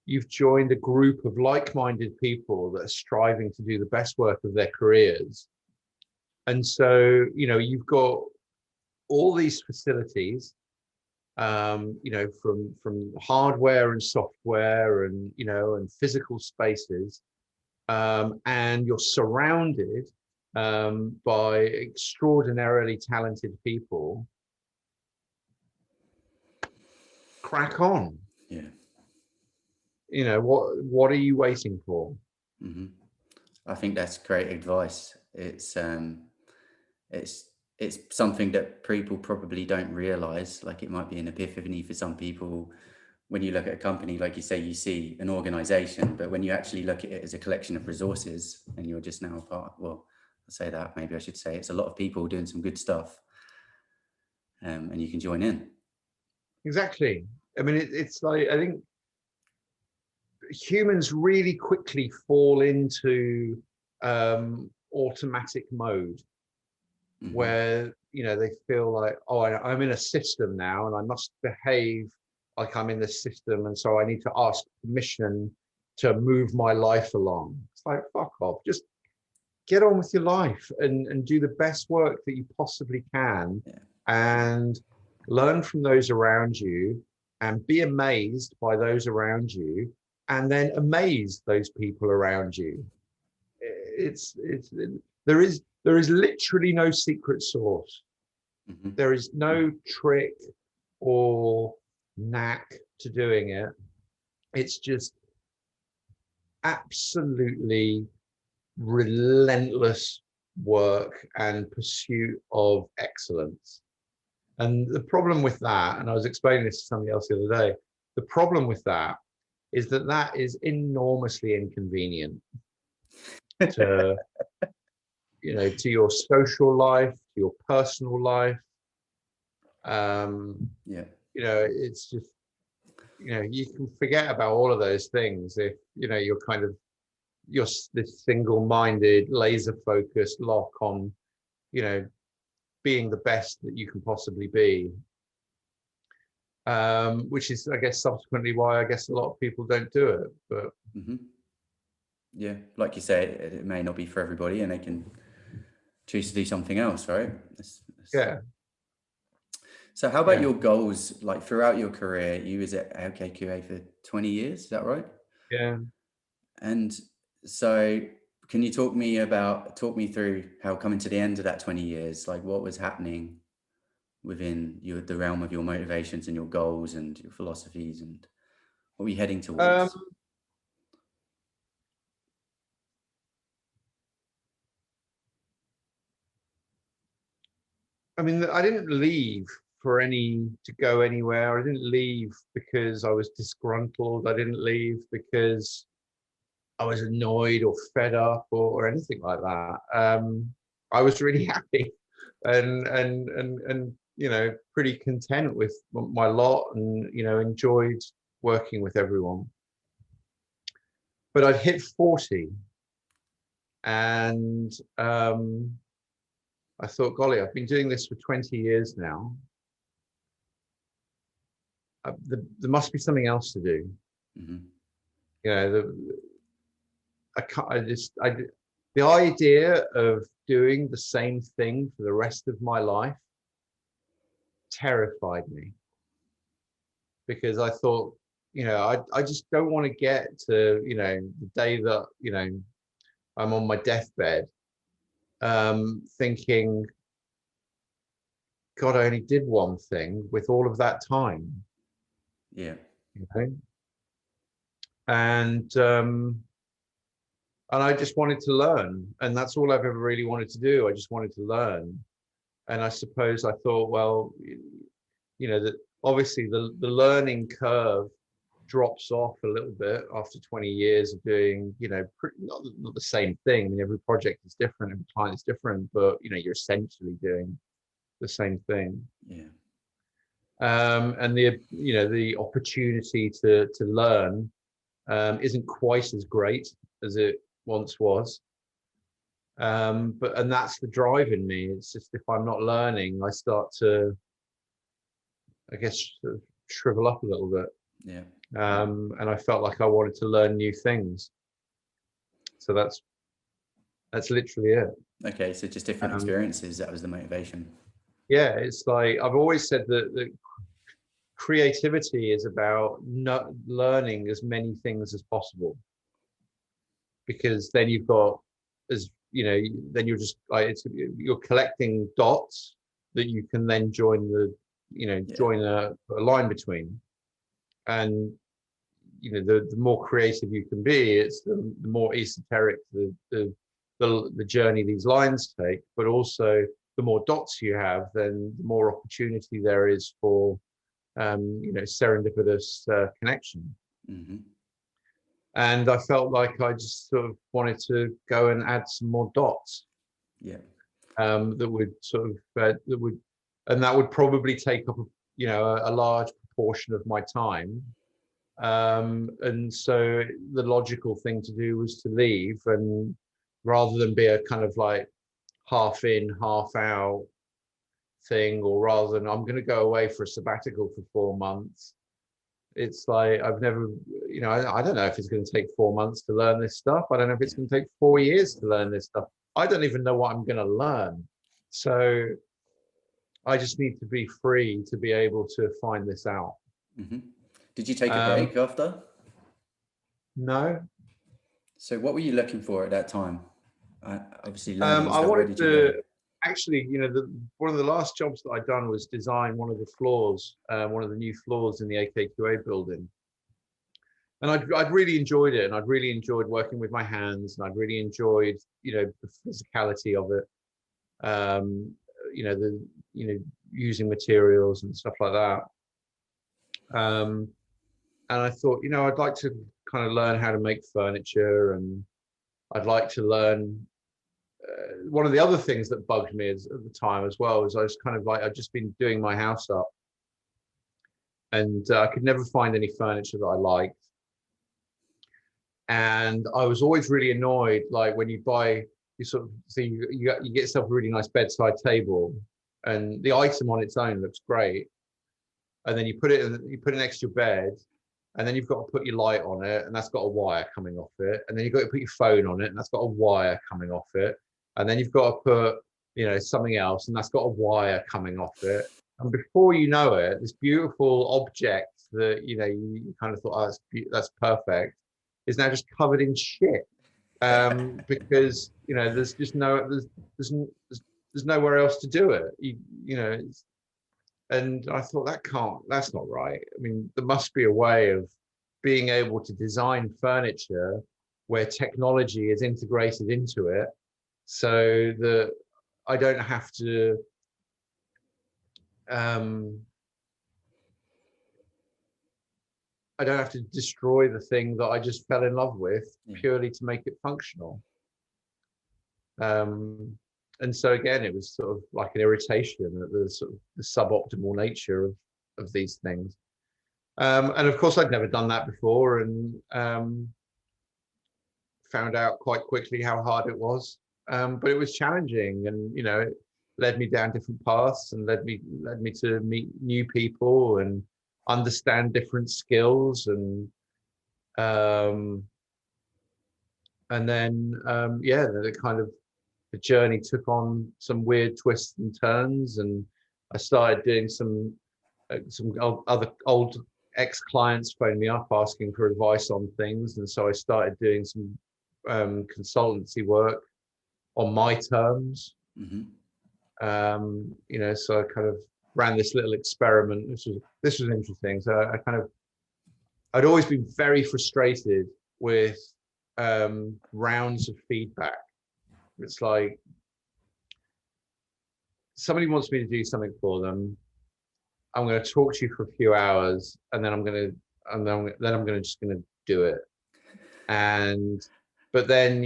You've joined a group of like-minded people that are striving to do the best work of their careers. And so, you've got all these facilities, from hardware and software, and physical spaces, and you're surrounded by extraordinarily talented people. Crack on. Yeah. What are you waiting for? Hmm. I think that's great advice. It's it's something that people probably don't realize. Like it might be an epiphany for some people. When you look at a company, like you say, you see an organization, but when you actually look at it as a collection of resources and you're just now a part, well, I'll say that, maybe I should say it's a lot of people doing some good stuff, and you can join in. Exactly. I mean, it's like, I think humans really quickly fall into automatic mode, Hmm. where they feel like, oh, I'm in a system now and I must behave like I'm in the system, and so I need to ask permission to move my life along. It's like, fuck off, just get on with your life, and do the best work that you possibly can, Yeah. and learn from those around you, and be amazed by those around you, and then amaze those people around you. It's there is literally no secret sauce. Hmm. There is no trick or knack to doing it. It's just absolutely relentless work and pursuit of excellence. And the problem with that, and I was explaining this to somebody else the other day, the problem with that is that is enormously inconvenient to, to your social life, to your personal life. Yeah. It's just, you can forget about all of those things if, you're this single-minded, laser-focused lock on, being the best that you can possibly be. Which is, I guess, subsequently why I guess a lot of people don't do it. But Hmm. Yeah, like you say, it may not be for everybody, and they can choose to do something else, right? yeah, So how about yeah, your goals? Like throughout your career, you was at AKQA for 20 years, is that right? yeah. And so can you talk me through how coming to the end of that 20 years, like what was happening within the realm of your motivations and your goals and your philosophies, and what were you heading Um, towards? I mean, I didn't leave to go anywhere. I didn't leave because I was disgruntled. I didn't leave because I was annoyed or fed up or anything like that. I was really happy and pretty content with my lot, and enjoyed working with everyone. But I'd hit 40, and I thought, golly, I've been doing this for 20 years now. There must be something else to do. Mm-hmm. The idea of doing the same thing for the rest of my life terrified me, because I thought, I just don't want to get to, the day that, I'm on my deathbed, thinking, God, I only did one thing with all of that time. Yeah. And I just wanted to learn, and that's all I've ever really wanted to do. I just wanted to learn. And I suppose I thought, well, that obviously the learning curve drops off a little bit after 20 years of doing, not the same thing. I mean, every project is different, every client is different, but you're essentially doing the same thing. Yeah. And the opportunity to learn isn't quite as great as it once was. And that's the drive in me. It's just, if I'm not learning, I start to, I guess, sort of shrivel up a little bit. Yeah. And I felt like I wanted to learn new things. So that's literally it. Okay, so just different experiences. That was the motivation. Yeah, it's like I've always said that creativity is about not learning as many things as possible, because then you've got, then you're just like, you're collecting dots that you can then join join a line between. And the more creative you can be, it's the more esoteric the journey these lines take. But also, the more dots you have, then the more opportunity there is for serendipitous connection. Mm-hmm. And I felt like I just sort of wanted to go and add some more dots. Yeah. That would sort of that would probably take up a large proportion of my time. And so the logical thing to do was to leave, and rather than be a kind of like half in, half out thing, or rather than I'm going to go away for a sabbatical for 4 months, it's like I've never, I don't know if it's going to take 4 months to learn this stuff. I don't know if it's going to take 4 years to learn this stuff. I don't even know what I'm going to learn. So I just need to be free to be able to find this out. Mm-hmm. Did you take a break after? No. So what were you looking for at that time? Obviously, learning I stuff. wanted to actually, one of the last jobs that I'd done was design one of the floors, one of the new floors in the AKQA building. And I'd really enjoyed it, and I'd really enjoyed working with my hands, and I'd really enjoyed, the physicality of it, using materials and stuff like that. And I thought, I'd like to kind of learn how to make furniture, and I'd like to learn. One of the other things that bugged me at the time as well is I was kind of like, I'd just been doing my house up, and I could never find any furniture that I liked. And I was always really annoyed, like when you get yourself a really nice bedside table, and the item on its own looks great, and then you put it next to your bed, and then you've got to put your light on it, and that's got a wire coming off it, and then you've got to put your phone on it, and that's got a wire coming off it, and then you've got to put something else, and that's got a wire coming off it, and before you know it, this beautiful object that you kind of thought, oh, that's perfect, is now just covered in shit, because there's just there's nowhere else to do it. And I thought, that's not right. I mean, there must be a way of being able to design furniture where technology is integrated into it, so that I don't have to um, I don't have to destroy the thing that I just fell in love with purely to make it functional. And so again, it was sort of like an irritation at the sort of the suboptimal nature of these things. And of course, I'd never done that before, and found out quite quickly how hard it was. But it was challenging, and you know, it led me down different paths, and led me to meet new people and understand different skills, and then yeah, the journey took on some weird twists and turns, and I started doing some other old ex-clients phoned me up asking for advice on things, and so I started doing some consultancy work on my terms. You know, so I kind of ran this little experiment. This was interesting. So I'd always been very frustrated with rounds of feedback. It's like somebody wants me to do something for them. I'm going to talk to you for a few hours, and then I'm just going to do it. But then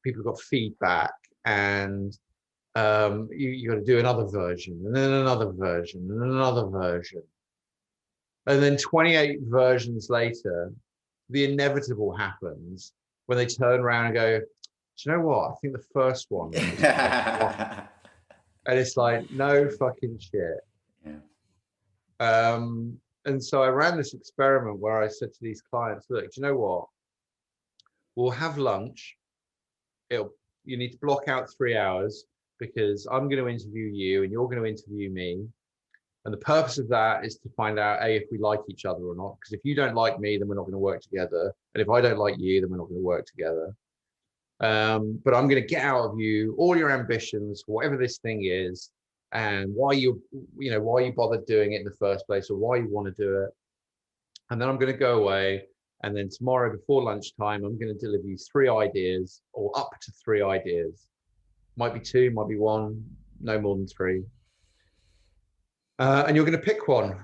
people got feedback, and you got to do another version, and then another version, and another version, and then 28 versions later, the inevitable happens when they turn around and go, "Do you know what? I think the first one was the best one." And it's like, no fucking shit. And so I ran this experiment where I said to these clients, look, do you know what? We'll have lunch. You need to block out 3 hours, because I'm going to interview you and you're going to interview me. And the purpose of that is to find out, A, if we like each other or not. Because if you don't like me, then we're not going to work together. And if I don't like you, then we're not going to work together. But I'm going to get out of you all your ambitions, whatever this thing is, and why you bothered doing it in the first place, or why you want to do it. And then I'm going to go away, and then tomorrow before lunchtime, I'm going to deliver you 3 ideas, or up to 3 ideas. Might be 2, might be 1, no more than 3. And you're going to pick one.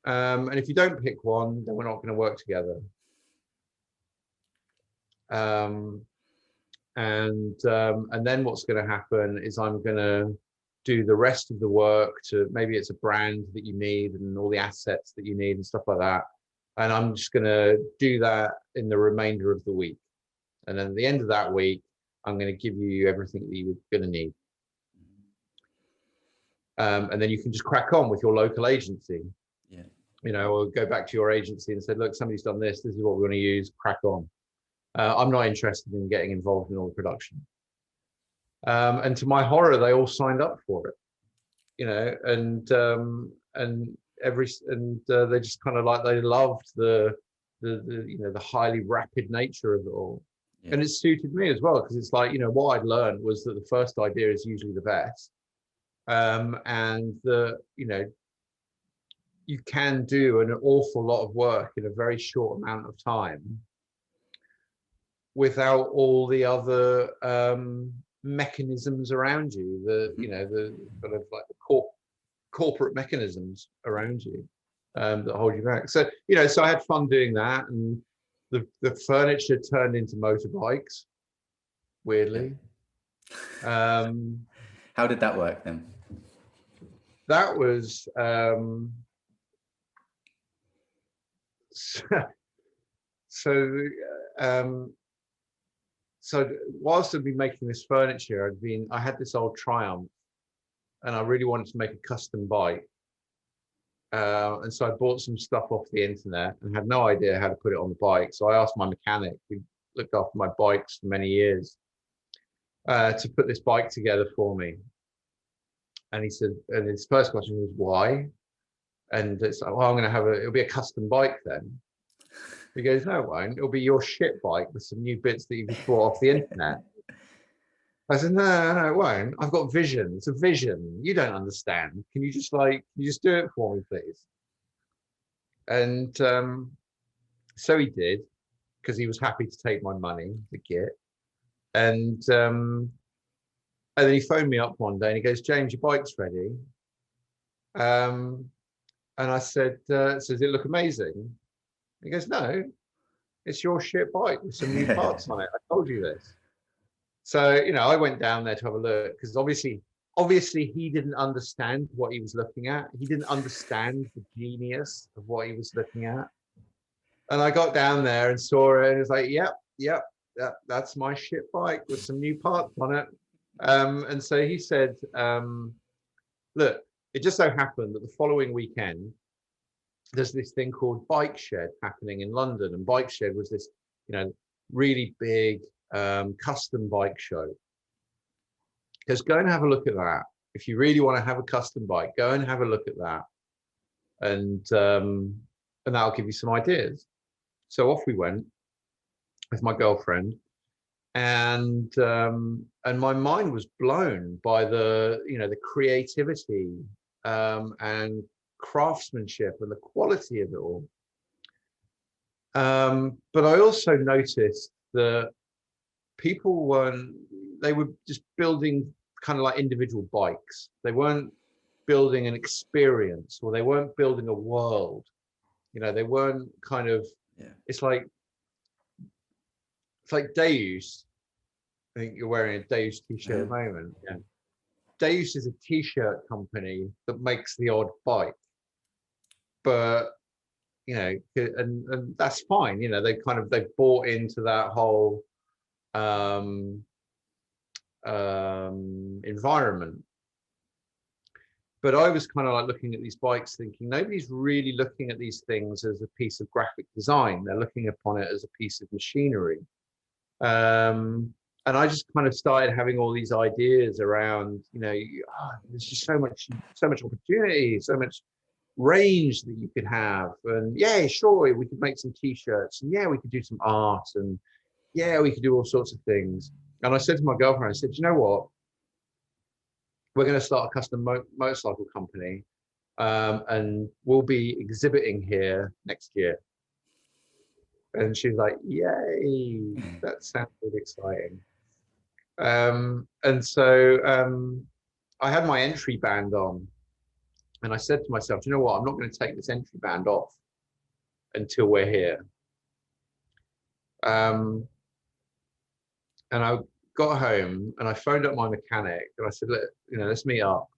And if you don't pick one, then we're not going to work together. And then what's going to happen is I'm going to do the rest of the work to, maybe it's a brand that you need and all the assets that you need and stuff like that. And I'm just going to do that in the remainder of the week. And then at the end of that week, I'm going to give you everything that you're going to need. And then you can just crack on with your local agency. Yeah. You know, or go back to your agency and say, look, somebody's done this. This is what we're going to use. Crack on. I'm not interested in getting involved in all the production. And to my horror, they all signed up for it. You know, they just kind of like, they loved the highly rapid nature of it all. Yeah. And it suited me as well, because it's like, you know, what I'd learned was that the first idea is usually the best. And you know, you can do an awful lot of work in a very short amount of time without all the other mechanisms around you, you know, the sort of like the corporate mechanisms around you that hold you back. So, you know, so I had fun doing that, and the furniture turned into motorbikes, weirdly. How did that work then? That was so whilst I'd been making this furniture, I had this old Triumph, and I really wanted to make a custom bike. And so I bought some stuff off the internet and had no idea how to put it on the bike. So I asked my mechanic, who looked after my bikes for many years, to put this bike together for me. And he said, and his first question was, why? And it's like, well, it'll be a custom bike then. He goes, no, it won't. It'll be your shit bike with some new bits that you just bought off the internet. I said, no, it won't. I've got vision. It's a vision. You don't understand. Can you just do it for me, please? And so he did, because he was happy to take my money, the git. And then he phoned me up one day and he goes, James, your bike's ready. Um, and I said, does it look amazing? He goes, no, it's your shit bike with some new parts on it. I told you this. So, I went down there to have a look because obviously he didn't understand what he was looking at. He didn't understand the genius of what he was looking at. And I got down there and saw it and it was like, yep, that's my shit bike with some new parts on it. And so he said, look, it just so happened that the following weekend, there's this thing called Bike Shed happening in London. And Bike Shed was this, really big custom bike show. Because go and have a look at that. If you really want to have a custom bike, go and have a look at that. And that'll give you some ideas. So off we went with my girlfriend. And my mind was blown by the creativity and craftsmanship and the quality of it all. But I also noticed that people they were just building kind of like individual bikes. They weren't building an experience, or they weren't building a world. They weren't kind of, it's like Deus. I think you're wearing a Deus t-shirt at the moment. Yeah. Deus is a t-shirt company that makes the odd bike. But, and that's fine. They've bought into that whole environment. But I was kind of like looking at these bikes thinking, nobody's really looking at these things as a piece of graphic design. They're looking upon it as a piece of machinery. And I just kind of started having all these ideas around, there's just so much opportunity, so much range that you could have. And yeah, sure, we could make some t-shirts, and yeah, we could do some art, and yeah, we could do all sorts of things. And I said to my girlfriend, I said, you know what? We're going to start a custom motorcycle company, and we'll be exhibiting here next year. And she's like, yay, that sounds really exciting. And so I had my entry band on, and I said to myself, you know what? I'm not going to take this entry band off until we're here. And I got home and I phoned up my mechanic and I said, look, let's meet up.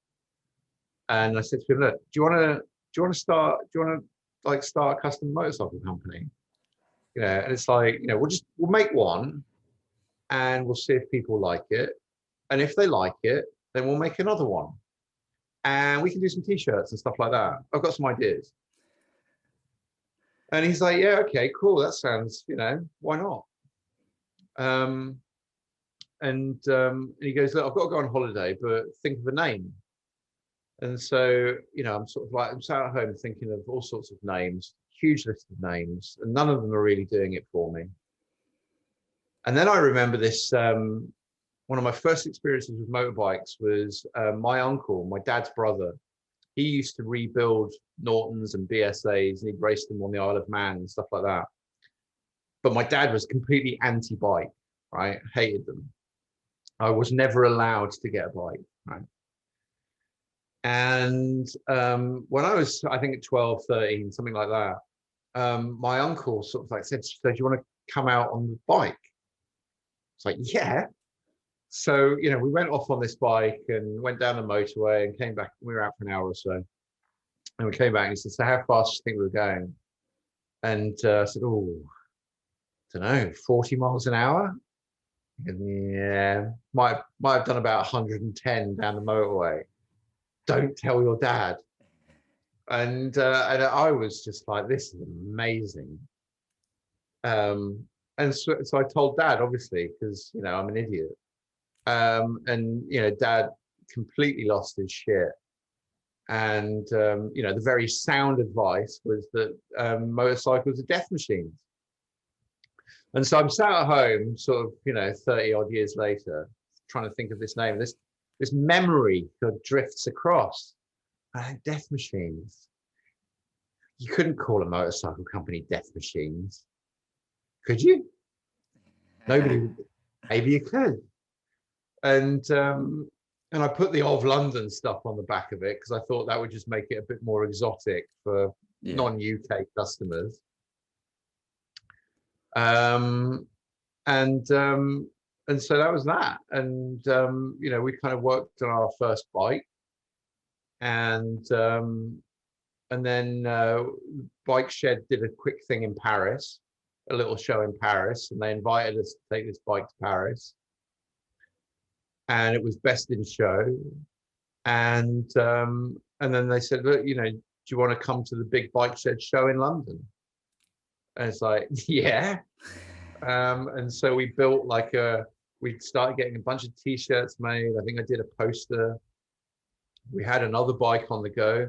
And I said to him, look, do you want to start a custom motorcycle company? And it's like, we'll make one and we'll see if people like it. And if they like it, then we'll make another one. And we can do some t-shirts and stuff like that. I've got some ideas. And he's like, yeah, okay, cool. That sounds, why not? And he goes, look, I've got to go on holiday, but think of a name. And so, I'm sort of like, I'm sat at home thinking of all sorts of names, huge list of names, and none of them are really doing it for me. And then I remember this, one of my first experiences with motorbikes was my uncle, my dad's brother. He used to rebuild Nortons and BSAs, and he'd race them on the Isle of Man and stuff like that. But my dad was completely anti-bike, right? Hated them. I was never allowed to get a bike, right? And when I was, I think at 12, 13, something like that, my uncle sort of like said, so do you want to come out on the bike? It's like, yeah. So, we went off on this bike and went down the motorway and came back. We were out for an hour or so. And we came back and he said, so how fast do you think we were going? And I said, oh, I don't know, 40 miles an hour? And yeah, might have done about 110 down the motorway. Don't tell your dad. And I was just like, this is amazing. And so I told Dad, obviously, because I'm an idiot. And Dad completely lost his shit. And the very sound advice was that motorcycles are death machines. And so I'm sat at home, sort of 30 odd years later, trying to think of this name. This memory that drifts across. Death machines. You couldn't call a motorcycle company Death Machines, could you? Nobody. Maybe you could. And And I put the of London stuff on the back of it because I thought that would just make it a bit more exotic for Yeah. non-UK customers. Um, and so that was that. And you know, we kind of worked on our first bike, and then Bike Shed did a quick thing in Paris, a little show in Paris, and they invited us to take this bike to Paris, and it was best in show. And then they said, look, you know, do you want to come to the big Bike Shed show in London? And it's like, yeah. And so we built like we started getting a bunch of t-shirts made. I think I did a poster. We had another bike on the go.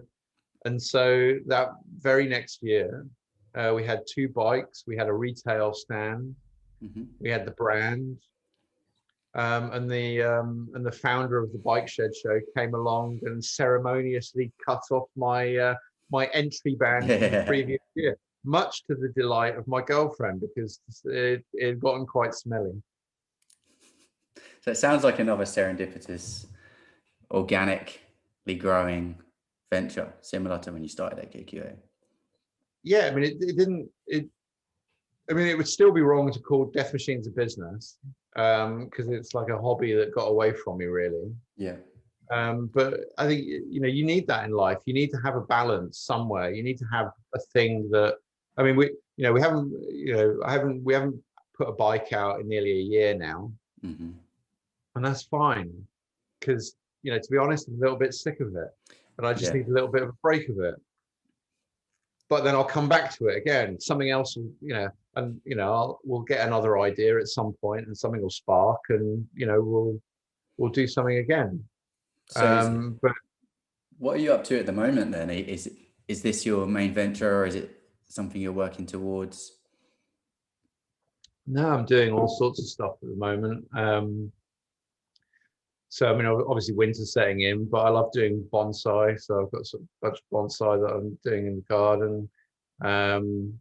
And so that very next year, we had 2 bikes. We had a retail stand. Mm-hmm. We had the brand. And the founder of the Bike Shed show came along and ceremoniously cut off my my entry band from the previous year, much to the delight of my girlfriend, because it had gotten quite smelly. So it sounds like another serendipitous, organically growing venture, similar to when you started AKQA. Yeah, I mean, it didn't. I mean, it would still be wrong to call Death Machines a business, because it's like a hobby that got away from me, really. Yeah. But I think, you know, you need that in life. You need to have a balance somewhere. You need to have a thing that, I mean, we haven't, you know, we haven't put a bike out in nearly a year now, Mm-hmm. and that's fine, because, you know, to be honest, I'm a little bit sick of it, and I just need a little bit of a break of it. But then I'll come back to it again. Something else, you know, and you know, we'll get another idea at some point, and something will spark, and you know, we'll do something again. So But what are you up to at the moment then? Is this your main venture, or is it something you're working towards? no, I'm doing all sorts of stuff at the moment. So I mean, obviously winter's setting in, but I love doing bonsai. So I've got a bunch of bonsai that I'm doing in the garden. I'm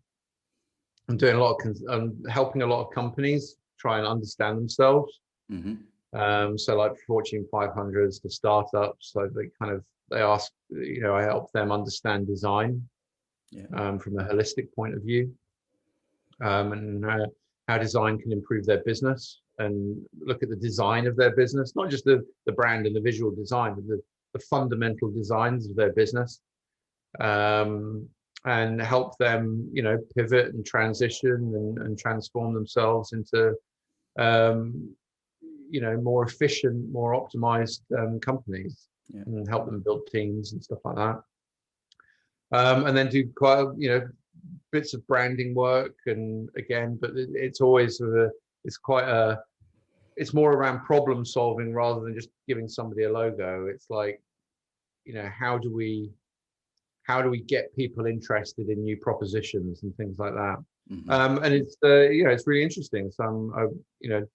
doing I'm helping a lot of companies try and understand themselves. Mm-hmm. So like Fortune 500s to startups, so they ask, you know, I help them understand design, from a holistic point of view, and how design can improve their business, and look at the design of their business, not just the brand and the visual design, but the fundamental designs of their business, and help them, you know, pivot and transition and transform themselves into, you know, more efficient, more optimized companies, and help them build teams and stuff like that. And then do quite, you know, bits of branding work, and again, but it's always it's more around problem solving rather than just giving somebody a logo. It's like, you know, how do we get people interested in new propositions and things like that. Mm-hmm. And it's you know, it's really interesting. So I, you know,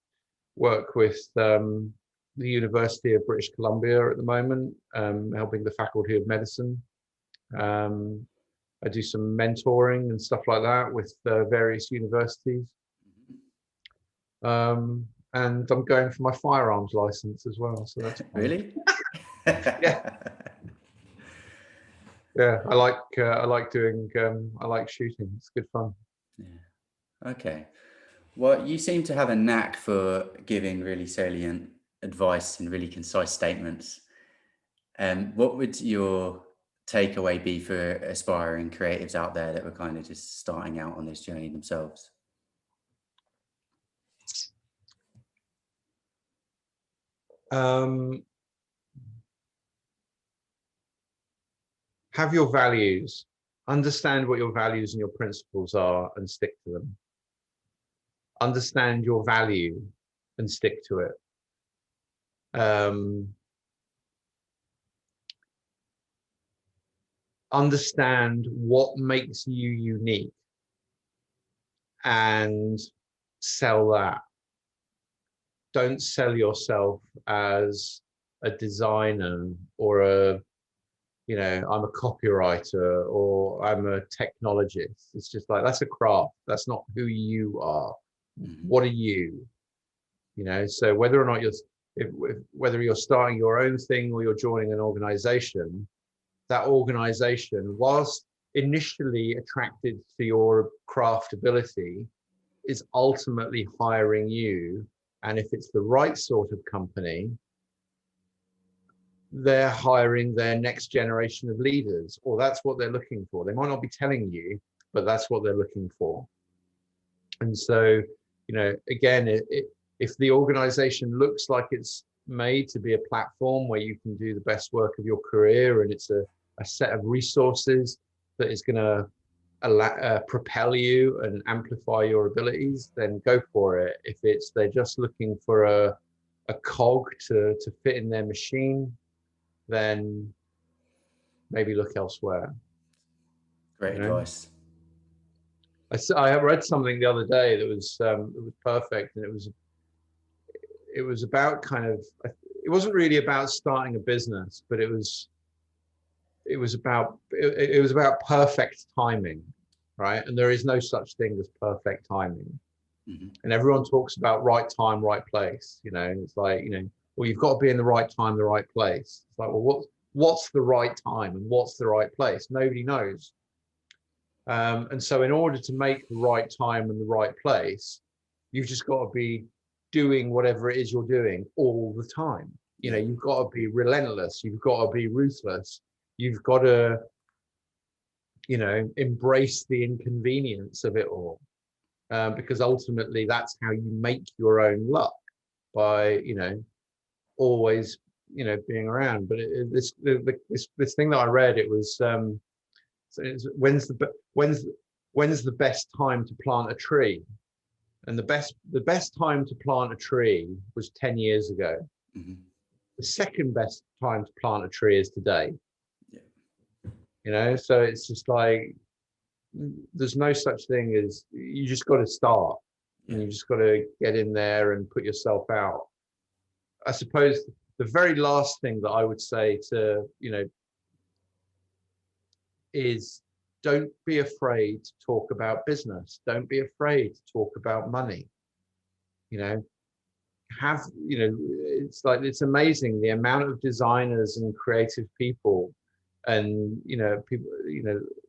work with the University of British Columbia at the moment, helping the Faculty of Medicine. I do some mentoring and stuff like that with various universities. And I'm going for my firearms license as well. So that's fun. Really? Yeah. Yeah, I like doing I like shooting. It's good fun. Yeah. Okay. Well, you seem to have a knack for giving really salient advice and really concise statements. What would your takeaway be for aspiring creatives out there that were kind of just starting out on this journey themselves? Have your values, understand what your values and your principles are, and stick to them. Understand your value and stick to it. Understand what makes you unique and sell that. Don't sell yourself as a designer or a, you know, I'm a copywriter or I'm a technologist. It's just like, that's a craft. That's not who you are. Mm-hmm. What are you? You know, so whether or not whether you're starting your own thing or you're joining an organization, that organization, whilst initially attracted to your craft ability, is ultimately hiring you. And if it's the right sort of company, they're hiring their next generation of leaders, or that's what they're looking for. They might not be telling you, but that's what they're looking for. And so, again, if the organization looks like it's made to be a platform where you can do the best work of your career, and it's a set of resources that is going to propel you and amplify your abilities, then go for it. If they're just looking for a cog to fit in their machine, then maybe look elsewhere. Great advice. I read something the other day that was perfect, and it was about it wasn't really about starting a business, but it was about perfect timing, right? And there is no such thing as perfect timing. Mm-hmm. And everyone talks about right time, right place. It's like, well, you've got to be in the right time, the right place. It's like, well, what's the right time and what's the right place? Nobody knows. And so in order to make the right time and the right place, you've just got to be doing whatever it is you're doing all the time. You've got to be relentless. You've got to be ruthless. You've got to, embrace the inconvenience of it all. Because ultimately that's how you make your own luck, by, always, being around. But this thing that I read, it was, so when's the best time to plant a tree? And the best time to plant a tree was 10 years ago. Mm-hmm. The second best time to plant a tree is today. Yeah. So it's just like, there's no such thing as, you just got to start. Yeah. And you just got to get in there and put yourself out. I suppose the very last thing that I would say to, is, don't be afraid to talk about business. Don't be afraid to talk about money. It's amazing the amount of designers and creative people and, people,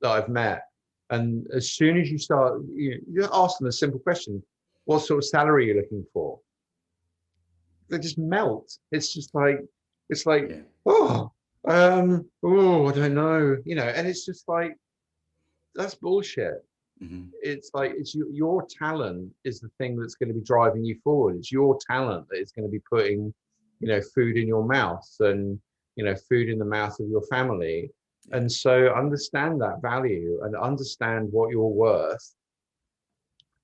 that I've met. And as soon as you start, you ask them a simple question: what sort of salary are you looking for? They just melt. It's just like, yeah. Oh, I don't know, and it's just like, that's bullshit. Mm-hmm. It's like, it's your talent is the thing that's going to be driving you forward. It's your talent that is going to be putting, food in your mouth, and, food in the mouth of your family. And so understand that value and understand what you're worth,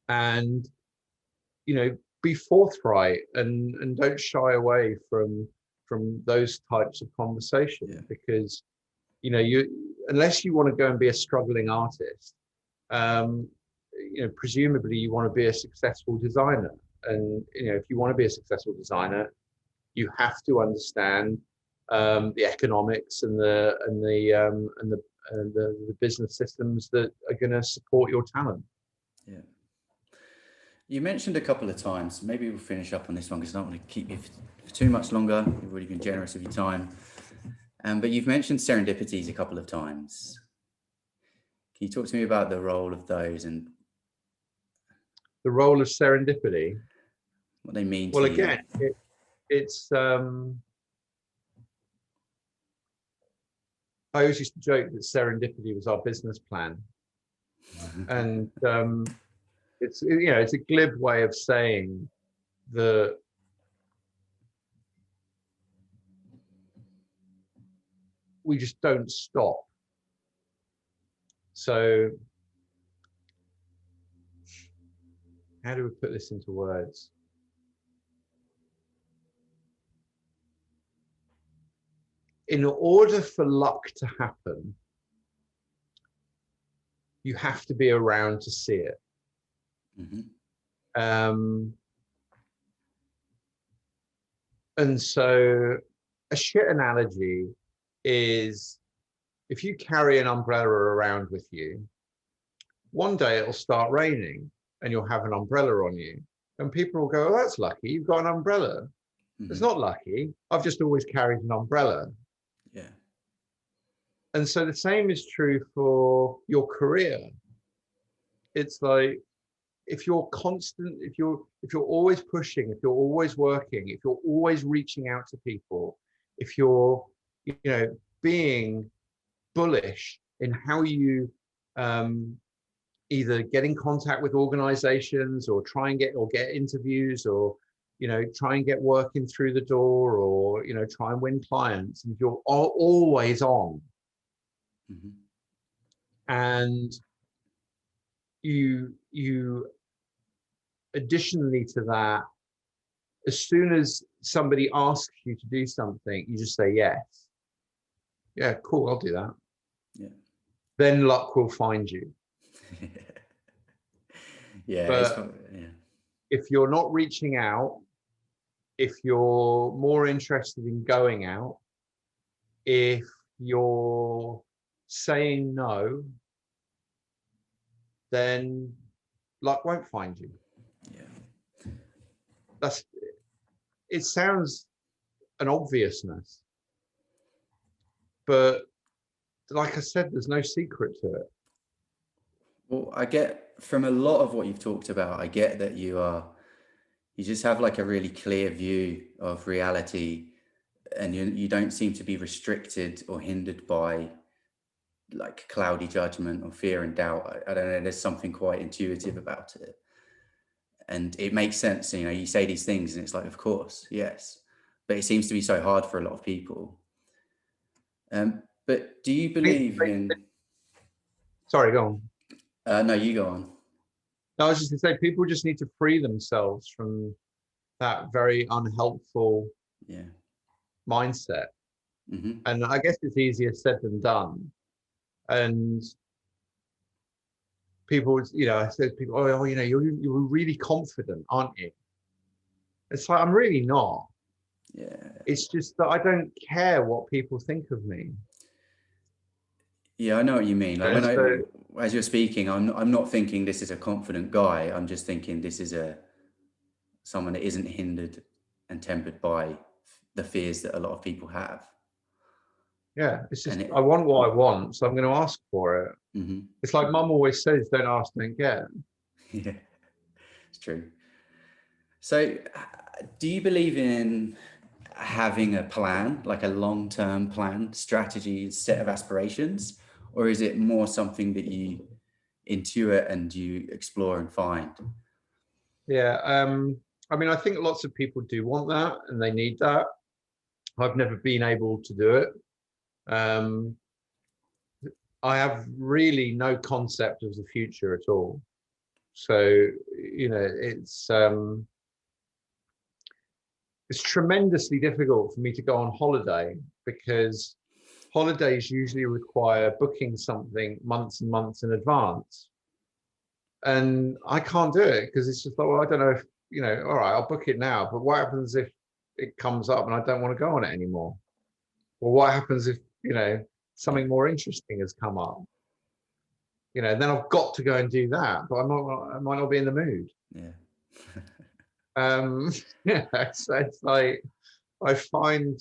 and, be forthright, and don't shy away from those types of conversations. Yeah. Because, unless you want to go and be a struggling artist, presumably you want to be a successful designer. And, if you want to be a successful designer, you have to understand the economics and the business systems that are going to support your talent. Yeah. You mentioned a couple of times, maybe we'll finish up on this one because I don't want to keep you for too much longer. You've already been generous of your time. But you've mentioned serendipities a couple of times. Can you talk to me about the role of those and the role of serendipity? What they mean to you? Well, again, it's I always used to joke that serendipity was our business plan. And it's a glib way of saying that we just don't stop. So how do we put this into words? In order for luck to happen, you have to be around to see it. Mm-hmm. And so a shit analogy is, if you carry an umbrella around with you, one day it'll start raining and you'll have an umbrella on you, and people will go, oh, that's lucky, you've got an umbrella. It's not lucky. I've just always carried an umbrella. Yeah. And so the same is true for your career. It's like, if you're constant, if you're always pushing, if you're always working, if you're always reaching out to people, if you're, being bullish in how you either get in contact with organizations or try and get interviews, or try and get working through the door, or try and win clients, and you're always on, and you additionally to that, as soon as somebody asks you to do something, you just say yes. Yeah, cool, I'll do that. Yeah. Then luck will find you. Yeah. But if you're not reaching out, if you're more interested in going out, if you're saying no, then luck won't find you. Yeah. It sounds an obviousness, but like I said, there's no secret to it. Well, I get from a lot of what you've talked about, I get that you just have like a really clear view of reality, and you don't seem to be restricted or hindered by like cloudy judgment or fear and doubt. I don't know, there's something quite intuitive about it. And it makes sense, you say these things and it's like, of course, yes. But it seems to be so hard for a lot of people. But do you believe in... Sorry, go on. No, you go on. No, I was just going to say, people just need to free themselves from that very unhelpful mindset. And I guess it's easier said than done. And people, I said, people, oh, you're really confident, aren't you? It's like, I'm really not. Yeah. It's just that I don't care what people think of me. Yeah, I know what you mean. Like as you're speaking, I'm not thinking this is a confident guy. I'm just thinking this is someone that isn't hindered and tempered by the fears that a lot of people have. Yeah, it's just, I want what I want, so I'm going to ask for it. It's like Mum always says, don't ask, don't get. Yeah, it's true. So do you believe in having a plan, like a long-term plan, strategy, set of aspirations? Or is it more something that you intuit and you explore and find? Yeah, I mean, I think lots of people do want that and they need that. I've never been able to do it. I have really no concept of the future at all. So, it's tremendously difficult for me to go on holiday, because holidays usually require booking something months and months in advance. And I can't do it because it's just like, well, I don't know if, all right, I'll book it now, but what happens if it comes up and I don't want to go on it anymore? Or what happens if, something more interesting has come up? Then I've got to go and do that, but I might not be in the mood. Yeah. It's like, I find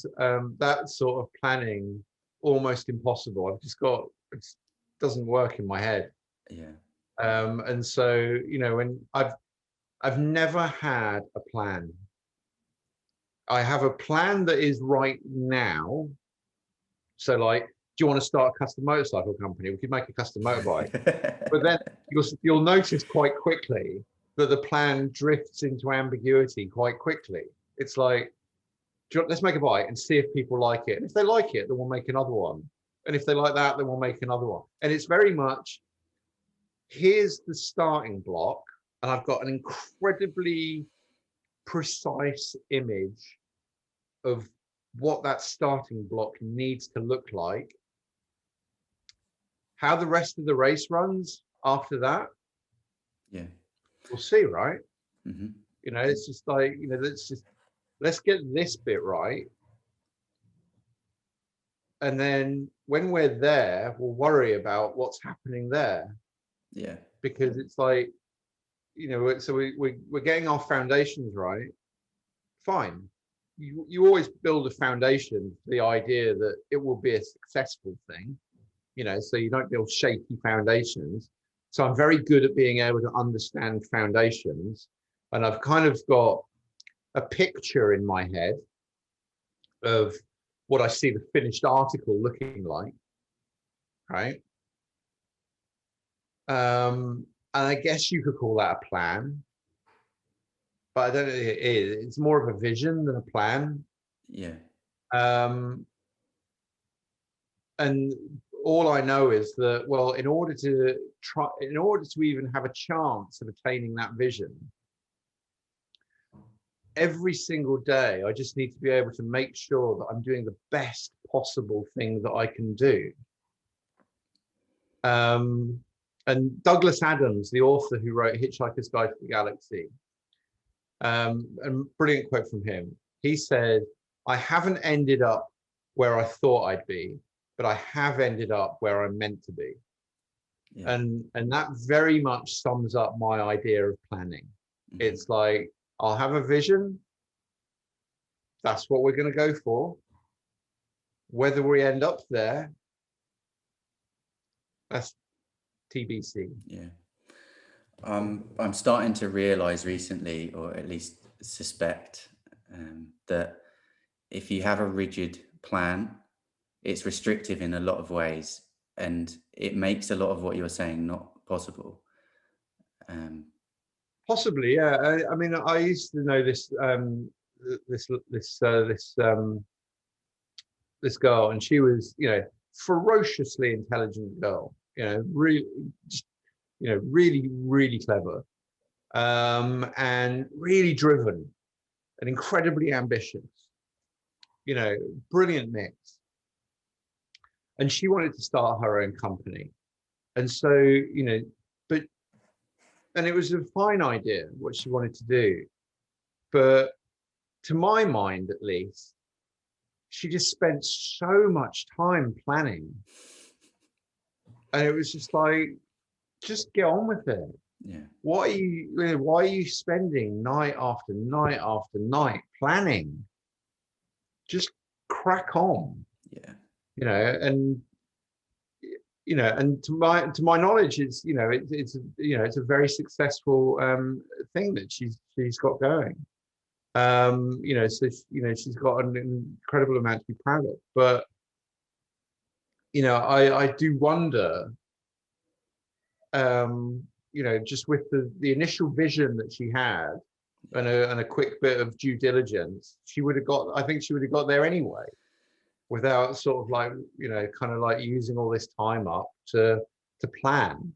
that sort of planning almost impossible. It doesn't work in my head. Yeah. And so, when I've never had a plan. I have a plan that is right now. So like, do you want to start a custom motorcycle company? We could make a custom motorbike. But then you'll notice quite quickly that the plan drifts into ambiguity quite quickly. It's like, let's make a bike and see if people like it. And if they like it, then we'll make another one. And if they like that, then we'll make another one. And it's very much, here's the starting block. And I've got an incredibly precise image of what that starting block needs to look like. How the rest of the race runs after that, we'll see, right? It's just like, let's get this bit right, and then when we're there, we'll worry about what's happening there. Yeah. Because it's like, so we're getting our foundations right, fine. you always build a foundation for the idea that it will be a successful thing, so you don't build shaky foundations. So I'm very good at being able to understand foundations, and I've kind of got a picture in my head of what I see the finished article looking like, right? And I guess you could call that a plan, but I don't think it is. It's more of a vision than a plan. Yeah. And all I know is that, well, in order to even have a chance of attaining that vision, every single day, I just need to be able to make sure that I'm doing the best possible thing that I can do. And Douglas Adams, the author who wrote Hitchhiker's Guide to the Galaxy, and brilliant quote from him. He said, "I haven't ended up where I thought I'd be, but I have ended up where I'm meant to be." Yeah. And that very much sums up my idea of planning. Mm-hmm. It's like, I'll have a vision. That's what we're going to go for. Whether we end up there, that's TBC. Yeah. I'm starting to realize recently, or at least suspect, that if you have a rigid plan, it's restrictive in a lot of ways, and it makes a lot of what you're saying not possible. Possibly, yeah. I mean, I used to know this this girl, and she was, ferociously intelligent girl. Really, really, really clever, and really driven, and incredibly ambitious. Brilliant mix. And she wanted to start her own company, and so and it was a fine idea what she wanted to do, but to my mind, at least, she just spent so much time planning, and it was just like, just get on with it. Yeah. Why are you spending night after night after night planning? Just crack on. Yeah. And to my knowledge, it's a very successful thing that she's got going. So she's got an incredible amount to be proud of. But I do wonder, just with the initial vision that she had, and a quick bit of due diligence, I think she would have got there anyway, without sort of like, kind of like using all this time up to plan.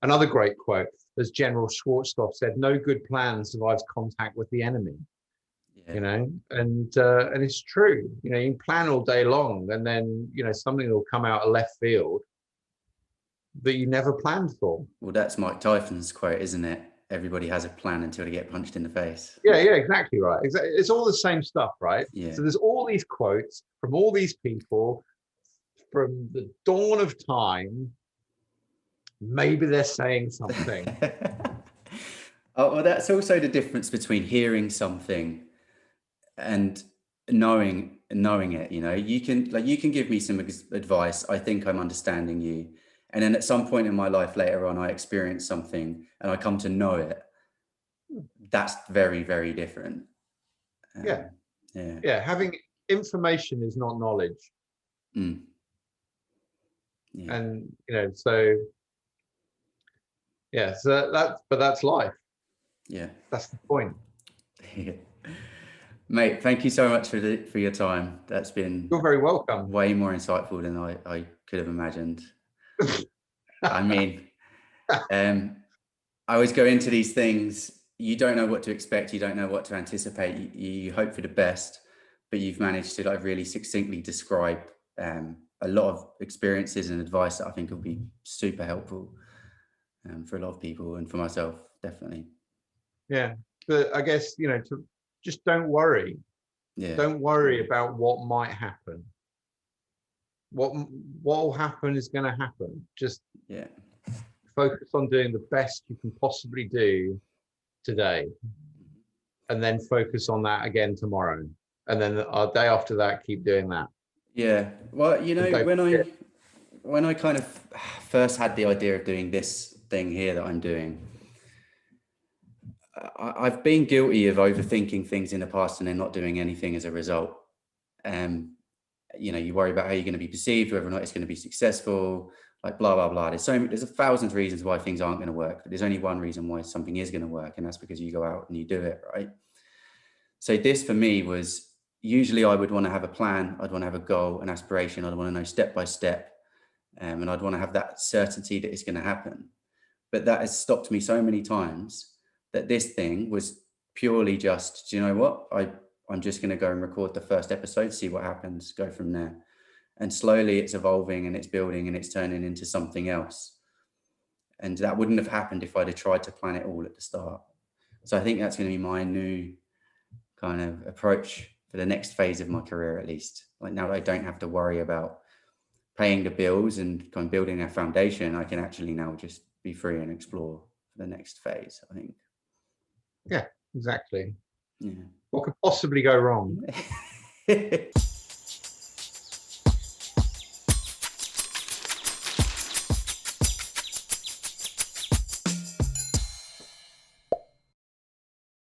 Another great quote, as General Schwarzkopf said, "No good plan survives contact with the enemy." Yeah. And it's true. You can plan all day long, and then something will come out of left field that you never planned for. Well, that's Mike Tyson's quote, isn't it? Everybody has a plan until they get punched in the face. Yeah, exactly right. It's all the same stuff, right? Yeah. So there's all these quotes from all these people from the dawn of time. Maybe they're saying something. Oh, well, that's also the difference between hearing something and knowing it. You can give me some advice. I think I'm understanding you. And then at some point in my life later on, I experience something and I come to know it. That's very, very different. Yeah. Having information is not knowledge. Mm. Yeah. And so that's life. Yeah, that's the point. Mate, thank you so much for your time. That's been, you're very welcome, way more insightful than I could have imagined. I mean, I always go into these things, you don't know what to expect, you don't know what to anticipate, you hope for the best, but you've managed to really succinctly describe a lot of experiences and advice that I think will be super helpful for a lot of people, and for myself, definitely. Yeah, but I guess, to just don't worry. Yeah. Don't worry about what might happen. What will happen is going to happen. Just focus on doing the best you can possibly do today. and then focus on that again tomorrow, and then our day after that, keep doing that. Yeah. Well, you And know, don't forget. when I kind of first had the idea of doing this thing here that I'm doing, I've been guilty of overthinking things in the past and then not doing anything as a result. You know, you worry about how you're going to be perceived, whether or not it's going to be successful, like blah, blah, blah. There's 1,000 reasons why things aren't going to work, but there's only one reason why something is going to work. And that's because you go out and you do it, right? So this for me was, usually I would want to have a plan. I'd want to have a goal, an aspiration. I'd want to know step by step. And I'd want to have that certainty that it's going to happen. But that has stopped me so many times that this thing was purely just, do you know what? I'm just going to go and record the first episode, see what happens, go from there. And slowly it's evolving and it's building and it's turning into something else. And that wouldn't have happened if I'd have tried to plan it all at the start. So I think that's going to be my new kind of approach for the next phase of my career, at least. Like now that I don't have to worry about paying the bills and kind of building a foundation, I can actually now just be free and explore for the next phase, I think. Yeah, exactly. Yeah. What could possibly go wrong?